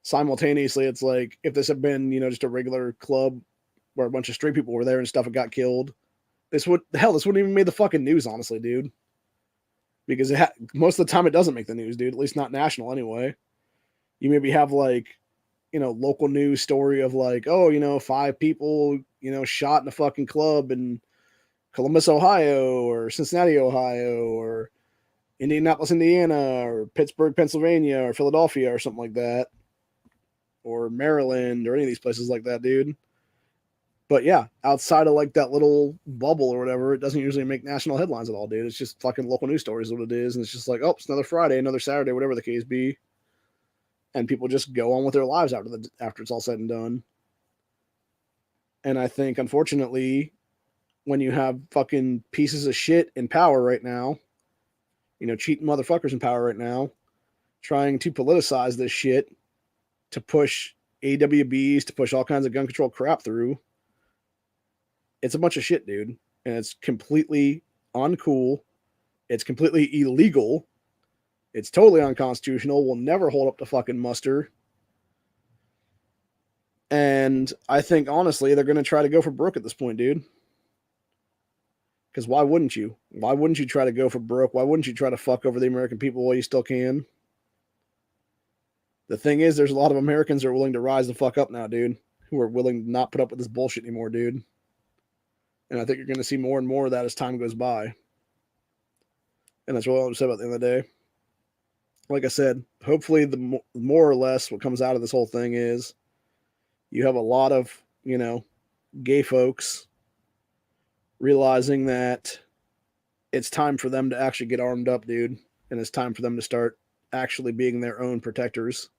simultaneously it's like, if this had been, just a regular club where a bunch of straight people were there and stuff and got killed, this wouldn't even made the fucking news, honestly, dude. Because most of the time it doesn't make the news, dude. At least not national anyway. You maybe have like, local news story of like, oh, 5 people, shot in a fucking club in Columbus, Ohio, or Cincinnati, Ohio, or Indianapolis, Indiana, or Pittsburgh, Pennsylvania, or Philadelphia, or something like that, or Maryland, or any of these places like that, dude. But yeah, outside of like that little bubble or whatever, it doesn't usually make national headlines at all, dude. It's just fucking local news stories, what it is. And it's just like, oh, it's another Friday, another Saturday, whatever the case be. And people just go on with their lives after it's all said and done. And I think, unfortunately, when you have fucking pieces of shit in power right now, cheating motherfuckers in power right now, trying to politicize this shit to push AWBs, to push all kinds of gun control crap through, it's a bunch of shit, dude. And it's completely uncool. It's completely illegal. It's totally unconstitutional. Will never hold up to fucking muster. And I think, honestly, they're going to try to go for broke at this point, dude. Because why wouldn't you? Why wouldn't you try to go for broke? Why wouldn't you try to fuck over the American people while you still can? The thing is, there's a lot of Americans that are willing to rise the fuck up now, dude, who are willing to not put up with this bullshit anymore, dude. And I think you're going to see more and more of that as time goes by. And that's what I'm saying about the end of the day. Like I said, hopefully the more or less what comes out of this whole thing is you have a lot of, gay folks realizing that it's time for them to actually get armed up, dude. And it's time for them to start actually being their own protectors.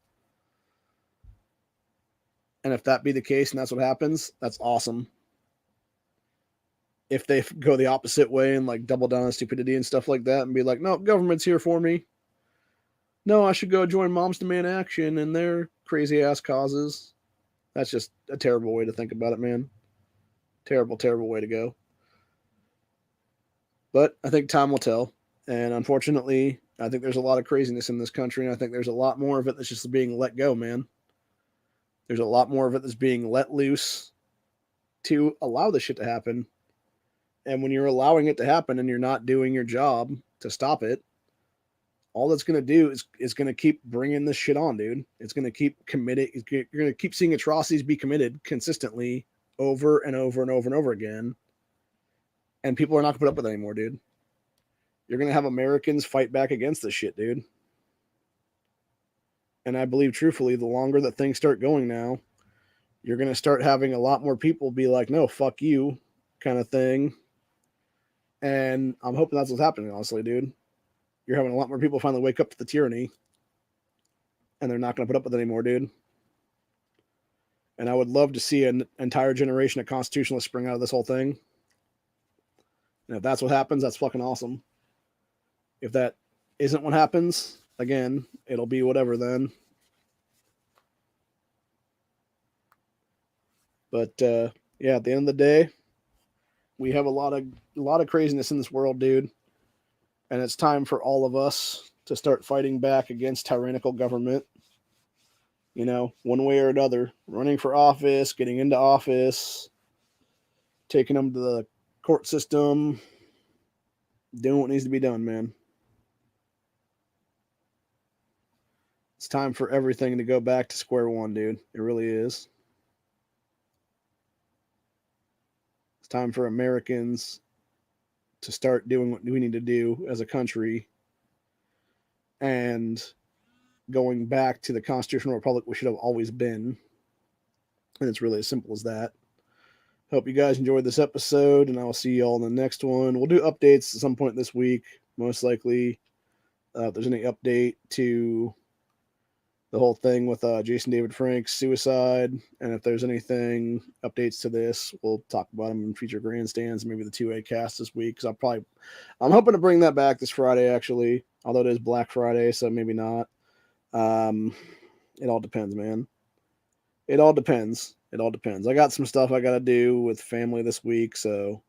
And if that be the case and that's what happens, that's awesome. If they go the opposite way and like double down on stupidity and stuff like that and be like, no, government's here for me. No, I should go join Moms Demand Action and their crazy ass causes. That's just a terrible way to think about it, man. Terrible, terrible way to go. But I think time will tell. And unfortunately, I think there's a lot of craziness in this country. And I think there's a lot more of it that's just being let go, man. There's a lot more of it that's being let loose to allow this shit to happen. And when you're allowing it to happen and you're not doing your job to stop it, all that's going to do is going to keep bringing this shit on, dude. It's going to keep committing. You're going to keep seeing atrocities be committed consistently over and over and over and over again. And people are not going to put up with it anymore, dude. You're going to have Americans fight back against this shit, dude. And I believe truthfully, the longer that things start going now, you're going to start having a lot more people be like, no, fuck you kind of thing. And I'm hoping that's what's happening, honestly, dude. You're having a lot more people finally wake up to the tyranny. And they're not going to put up with it anymore, dude. And I would love to see an entire generation of constitutionalists spring out of this whole thing. And if that's what happens, that's fucking awesome. If that isn't what happens, again, it'll be whatever then. But yeah, at the end of the day, we have a lot of craziness in this world, dude. And it's time for all of us to start fighting back against tyrannical government. One way or another, running for office, getting into office, taking them to the court system, doing what needs to be done, man. It's time for everything to go back to square one, dude. It really is. It's time for Americans to start doing what we need to do as a country and going back to the constitutional republic we should have always been. And it's really as simple as that. Hope you guys enjoyed this episode, and I will see you all in the next one. We'll do updates at some point this week, most likely. If there's any update to the whole thing with Jason David Frank's suicide, and if there's anything updates to this, we'll talk about them in future grandstands, maybe the 2A cast this week. Because I'm hoping to bring that back this Friday, actually, although it is Black Friday, so maybe not. It all depends, man. It all depends. I got some stuff I got to do with family this week, so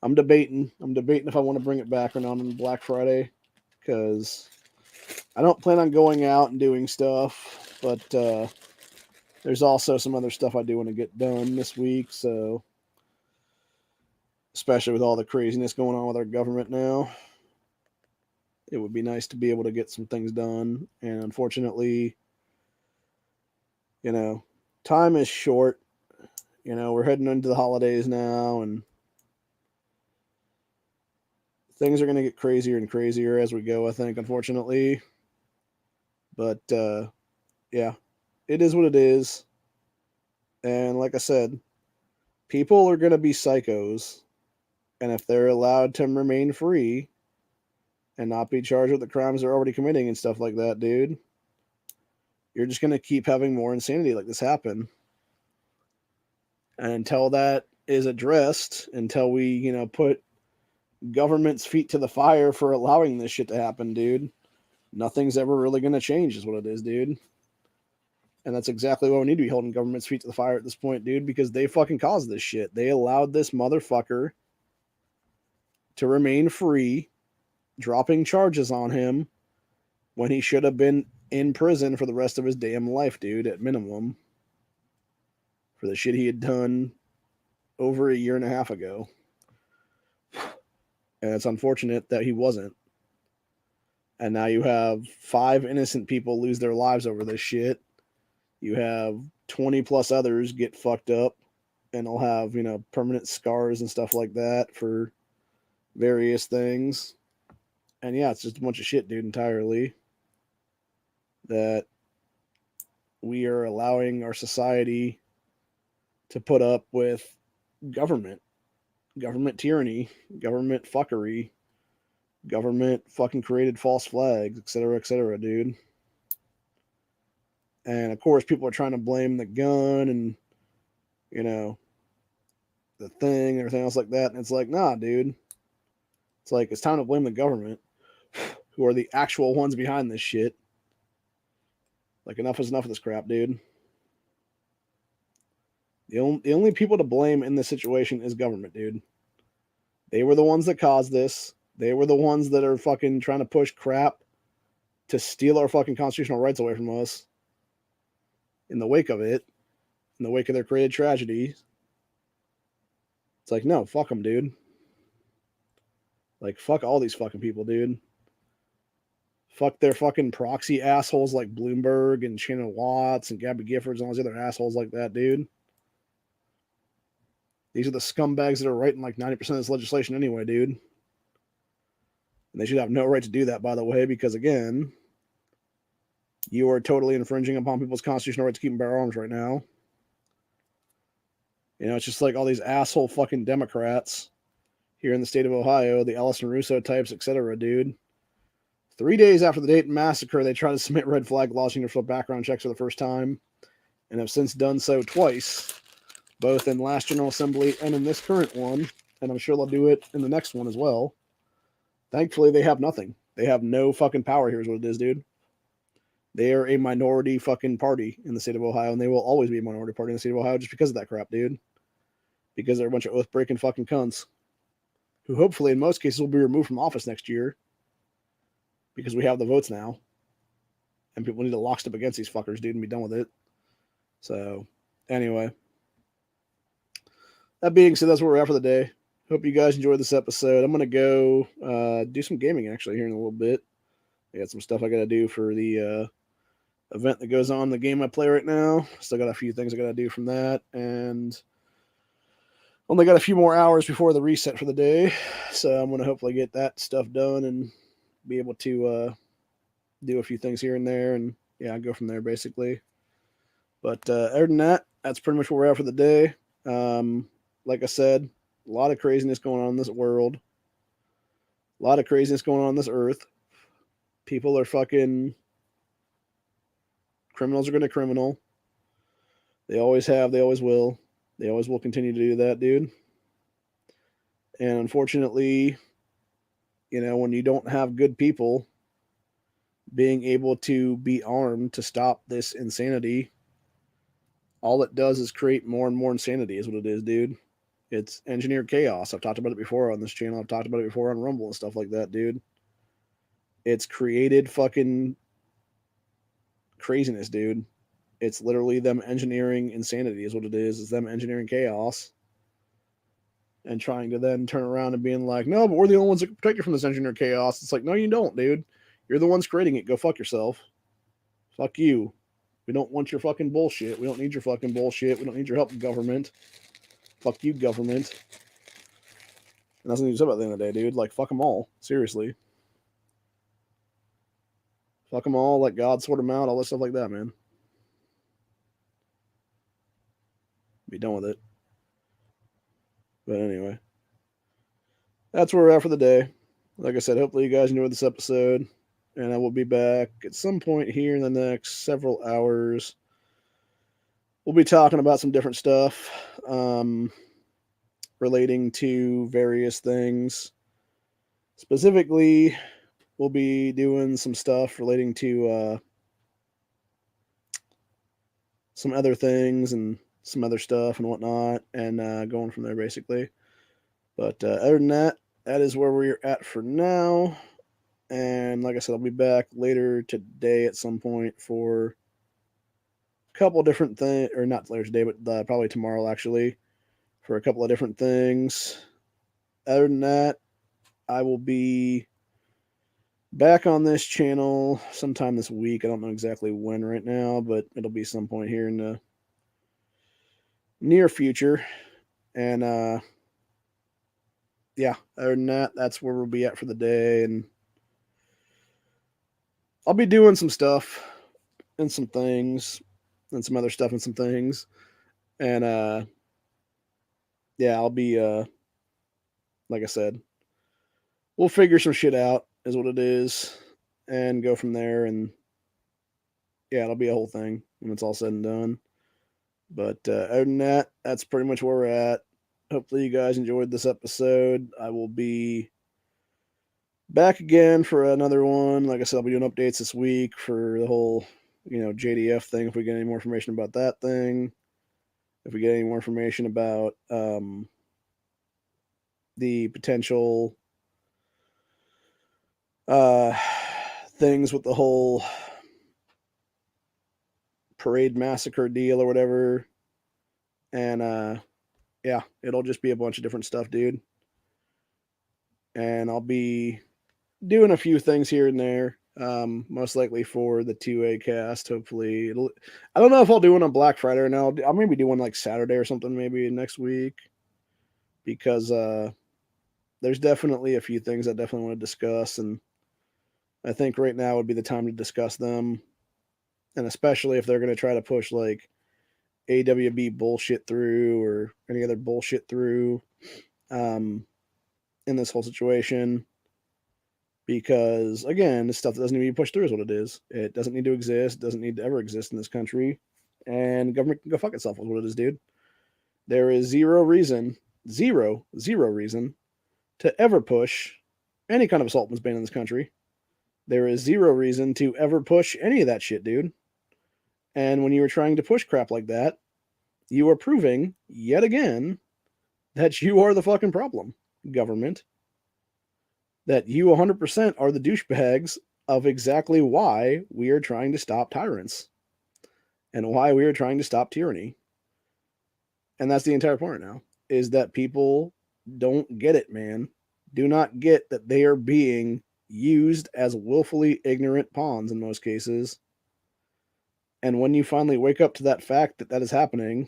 I'm debating if I want to bring it back or not on Black Friday, because I don't plan on going out and doing stuff, but there's also some other stuff I do want to get done this week, so especially with all the craziness going on with our government now, it would be nice to be able to get some things done. And unfortunately, time is short. We're heading into the holidays now, and things are going to get crazier and crazier as we go, I think, unfortunately. But, yeah, it is what it is. And like I said, people are going to be psychos. And if they're allowed to remain free and not be charged with the crimes they're already committing and stuff like that, dude, you're just going to keep having more insanity like this happen. And until that is addressed, until we, put government's feet to the fire for allowing this shit to happen, dude, nothing's ever really going to change is what it is, dude. And that's exactly why we need to be holding government's feet to the fire at this point, dude, because they fucking caused this shit. They allowed this motherfucker to remain free, dropping charges on him when he should have been in prison for the rest of his damn life, dude, at minimum. for the shit he had done over a year and a half ago. And it's unfortunate that he wasn't. And now you have 5 innocent people lose their lives over this shit. You have 20 plus others get fucked up and they'll have, permanent scars and stuff like that for various things. And yeah, it's just a bunch of shit, dude, entirely. That we are allowing our society to put up with government tyranny, government fuckery, government fucking created false flags, etc., dude. And of course, people are trying to blame the gun and, the thing and everything else like that. And it's like, nah, dude. It's like, it's time to blame the government, who are the actual ones behind this shit. Like, enough is enough of this crap, dude. The only people to blame in this situation is government, dude. They were the ones that caused this. They were the ones that are fucking trying to push crap to steal our fucking constitutional rights away from us. In the wake of it, in the wake of their created tragedy, it's like, no, fuck them, dude. Like, fuck all these fucking people, dude. Fuck their fucking proxy assholes like Bloomberg and Shannon Watts and Gabby Giffords and all these other assholes like that, dude. These are the scumbags that are writing like 90% of this legislation anyway, dude. And they should have no right to do that, by the way, because again, you are totally infringing upon people's constitutional right to keep and bear arms right now. It's just like all these asshole fucking Democrats here in the state of Ohio, the Allison Russo types, etc., dude. 3 days after the Dayton Massacre, they tried to submit red flag laws universal background checks for the first time and have since done so twice, both in last General Assembly and in this current one, and I'm sure they'll do it in the next one as well. Thankfully, they have nothing. They have no fucking power here is what it is, dude. They are a minority fucking party in the state of Ohio, and they will always be a minority party in the state of Ohio just because of that crap, dude. Because they're a bunch of oath-breaking fucking cunts who hopefully in most cases will be removed from office next year because we have the votes now. And people need to lockstep against these fuckers, dude, and be done with it. So, anyway. That being said, that's where we're at for the day. Hope you guys enjoyed this episode. I'm going to go do some gaming, actually, here in a little bit. I got some stuff I got to do for the event that goes on in the game I play right now. Still got a few things I got to do from that. And only got a few more hours before the reset for the day. So I'm going to hopefully get that stuff done and be able to do a few things here and there. And yeah, go from there, basically. But other than that, that's pretty much where we're at for the day. Like I said, a lot of craziness going on in this world. A lot of craziness going on this earth. People are fucking... Criminals are going to criminal. They always have. They always will. They always will continue to do that, dude. And unfortunately, when you don't have good people being able to be armed to stop this insanity, all it does is create more and more insanity is what it is, dude. It's engineered chaos. I've talked about it before on this channel. I've talked about it before on Rumble and stuff like that, dude. It's created fucking craziness, dude. It's literally them engineering insanity is what it is. It's them engineering chaos and trying to then turn around and being like, no, but we're the only ones that can protect you from this engineered chaos. It's like, no, you don't, dude. You're the ones creating it. Go fuck yourself. Fuck you. We don't want your fucking bullshit. We don't need your fucking bullshit. We don't need your help, government. Fuck you, government. And that's what you said about the end of the day, dude. Like, fuck them all. Seriously. Fuck them all. Let God sort them out. All that stuff like that, man. Be done with it. But anyway. That's where we're at for the day. Like I said, hopefully you guys enjoyed this episode. And I will be back at some point here in the next several hours. We'll be talking about some different stuff relating to various things. Specifically, we'll be doing some stuff relating to some other things and some other stuff and whatnot, and going from there, basically. But other than that, that is where we're at for now. And like I said, I'll be back later today at some point for couple different things, or not later today, but probably tomorrow actually, for a couple of different things. Other than that, I will be back on this channel sometime this week. I don't know exactly when right now, but it'll be some point here in the near future. And yeah, other than that, that's where we'll be at for the day. And I'll be doing some stuff and some things and some other stuff and some things. And yeah, I'll be like I said, we'll figure some shit out is what it is and go from there. And yeah, it'll be a whole thing when it's all said and done. But other than that, that's pretty much where we're at. Hopefully you guys enjoyed this episode. I will be back again for another one. Like I said, I'll be doing updates this week for the whole, JDF thing. If we get any more information about that thing, if we get any more information about the potential things with the whole parade massacre deal or whatever. And yeah, it'll just be a bunch of different stuff, dude. And I'll be doing a few things here and there. Most likely for the 2A cast. Hopefully, I don't know if I'll do one on Black Friday or no. I'll maybe do one like Saturday or something, maybe next week, because there's definitely a few things I definitely want to discuss, and I think right now would be the time to discuss them, and especially if they're going to try to push like AWB bullshit through or any other bullshit through in this whole situation. Because again, this stuff doesn't need to be pushed through is what it is. It doesn't need to exist. It doesn't need to ever exist in this country. And government can go fuck itself is what it is, dude. There is zero reason to ever push any kind of assault weapons ban in this country. There is zero reason to ever push any of that shit, dude. And when you are trying to push crap like that, you are proving yet again that you are the fucking problem, government. That you 100% are the douchebags of exactly why we are trying to stop tyrants and why we are trying to stop tyranny. And that's the entire point now, is that people don't get it, man. Do not get that they are being used as willfully ignorant pawns in most cases. And when you finally wake up to that fact that that is happening,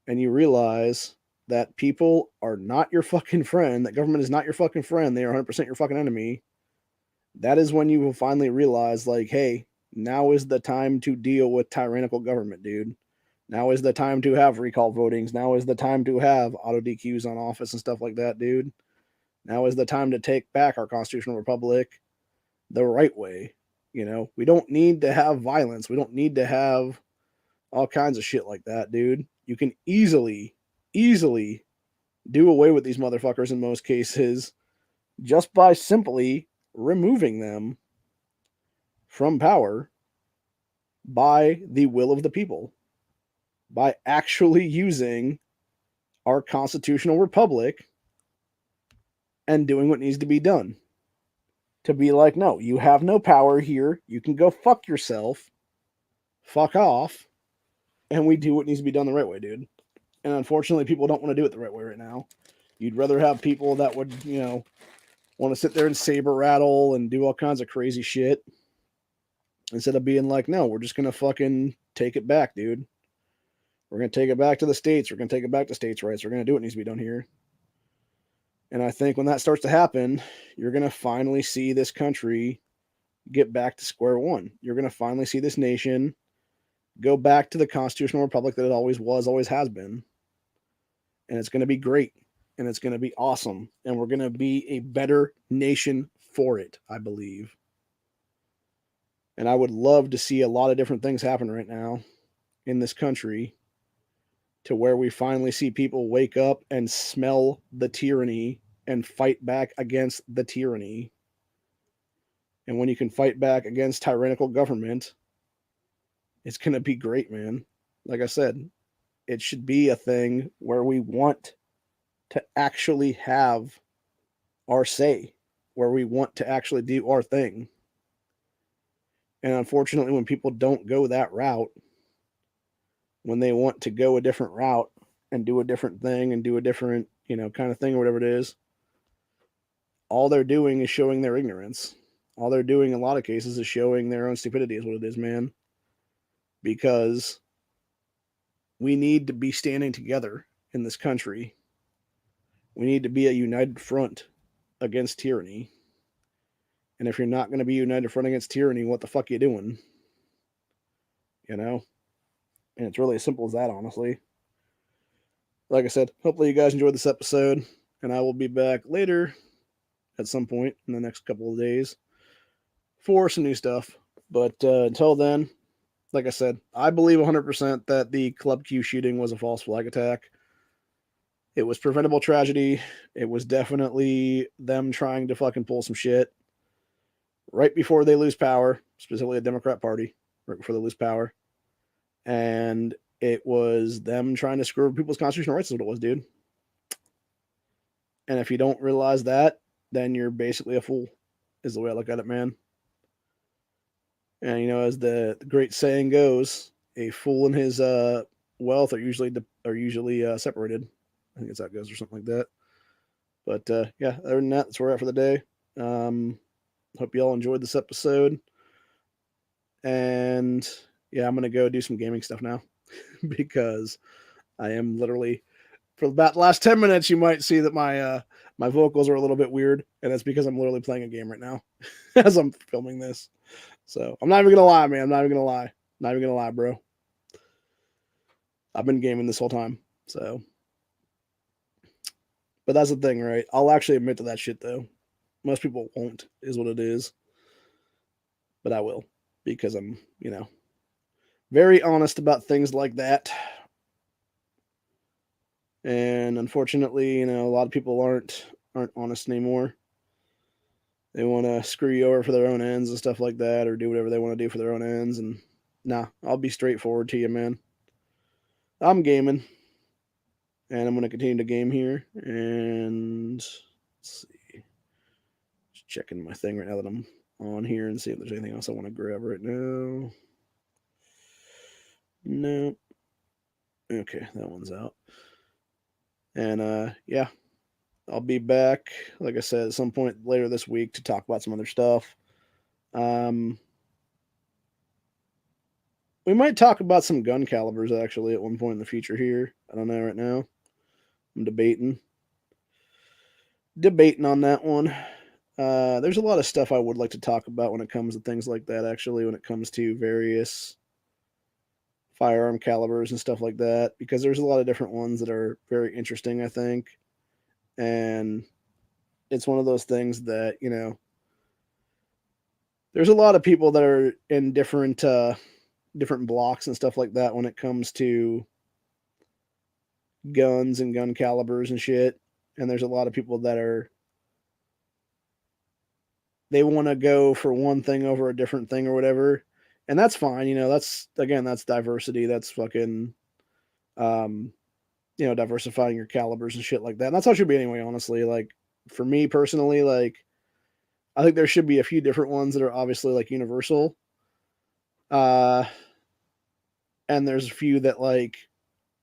and you realize that people are not your fucking friend, that government is not your fucking friend, they are 100% your fucking enemy, that is when you will finally realize, like, hey, now is the time to deal with tyrannical government, dude. Now is the time to have recall votings. Now is the time to have auto DQs on office and stuff like that, dude. Now is the time to take back our constitutional republic the right way. We don't need to have violence. We don't need to have all kinds of shit like that, dude. You can easily do away with these motherfuckers in most cases just by simply removing them from power by the will of the people, by actually using our constitutional republic and doing what needs to be done. To be like, no, you have no power here. You can go fuck yourself. Fuck off. And we do what needs to be done the right way, dude. And unfortunately, people don't want to do it the right way right now. You'd rather have people that would, want to sit there and saber rattle and do all kinds of crazy shit instead of being like, no, we're just going to fucking take it back, dude. We're going to take it back to the states. We're going to take it back to states' rights. We're going to do what needs to be done here. And I think when that starts to happen, you're going to finally see this country get back to square one. You're going to finally see this nation go back to the constitutional republic that it always was, always has been. And it's going to be great. And it's going to be awesome. And we're going to be a better nation for it, I believe. And I would love to see a lot of different things happen right now in this country to where we finally see people wake up and smell the tyranny and fight back against the tyranny. And when you can fight back against tyrannical government, it's going to be great, man. Like I said, it should be a thing where we want to actually have our say, where we want to actually do our thing. And unfortunately, when people don't go that route, when they want to go a different route and do a different thing and do a different, kind of thing or whatever it is, all they're doing is showing their ignorance. All they're doing in a lot of cases is showing their own stupidity is what it is, man. Because we need to be standing together in this country. We need to be a united front against tyranny. And if you're not going to be united front against tyranny, what the fuck are you doing? You know? And it's really as simple as that, honestly. Like I said, hopefully you guys enjoyed this episode, and I will be back later at some point in the next couple of days for some new stuff. But until then, like I said, I believe 100% that the Club Q shooting was a false flag attack. It was preventable tragedy. It was definitely them trying to fucking pull some shit right before they lose power, specifically the Democrat Party, right before they lose power. And it was them trying to screw people's constitutional rights is what it was, dude. And if you don't realize that, then you're basically a fool, is the way I look at it, man. And, as the great saying goes, a fool and his wealth are usually separated. I think it's how it goes or something like that. But yeah, other than that, that's where we're at for the day. Hope you all enjoyed this episode. And yeah, I'm going to go do some gaming stuff now because I am literally, for about the last 10 minutes, you might see that my vocals are a little bit weird. And that's because I'm literally playing a game right now as I'm filming this. So I'm not even going to lie, man. I'm not even going to lie. Not even going to lie, bro. I've been gaming this whole time. So, but that's the thing, right? I'll actually admit to that shit, though. Most people won't, is what it is. But I will, because I'm, very honest about things like that. And unfortunately, a lot of people aren't honest anymore. They want to screw you over for their own ends and stuff like that, or do whatever they want to do for their own ends. And nah, I'll be straightforward to you, man. I'm gaming, and I'm going to continue to game here. And let's see, just checking my thing right now that I'm on here and see if there's anything else I want to grab right now. No. Okay, that one's out. And yeah, I'll be back, like I said, at some point later this week to talk about some other stuff. We might talk about some gun calibers actually at one point in the future here. I don't know right now. I'm debating on that one. There's a lot of stuff I would like to talk about when it comes to things like that, actually, when it comes to various firearm calibers and stuff like that, because there's a lot of different ones that are very interesting, I think. And it's one of those things that, there's a lot of people that are in different blocks and stuff like that when it comes to guns and gun calibers and shit. And there's a lot of people that they want to go for one thing over a different thing or whatever. And that's fine. That's diversity. That's fucking, diversifying your calibers and shit like that. And that's how it should be anyway, honestly. Like, for me personally, like, I think there should be a few different ones that are obviously, like, universal. And there's a few that, like,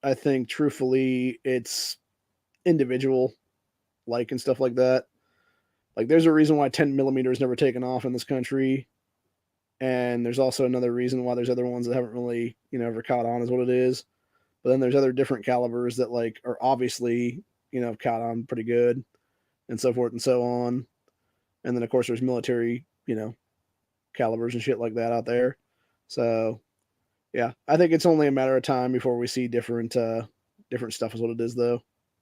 I think, truthfully, it's individual, like, and stuff like that. Like, there's a reason why 10 millimeter is never taken off in this country. And there's also another reason why there's other ones that haven't really, ever caught on is what it is. But then there's other different calibers that, like, are obviously, caught on pretty good and so forth and so on. And then, of course, there's military, calibers and shit like that out there. So, yeah, I think it's only a matter of time before we see different stuff is what it is, though.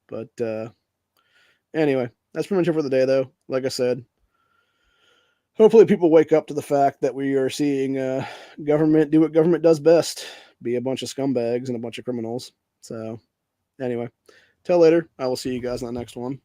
But anyway, that's pretty much it for the day, though. Like I said, hopefully people wake up to the fact that we are seeing government do what government does best, be a bunch of scumbags and a bunch of criminals. So anyway, till later. I will see you guys on the next one.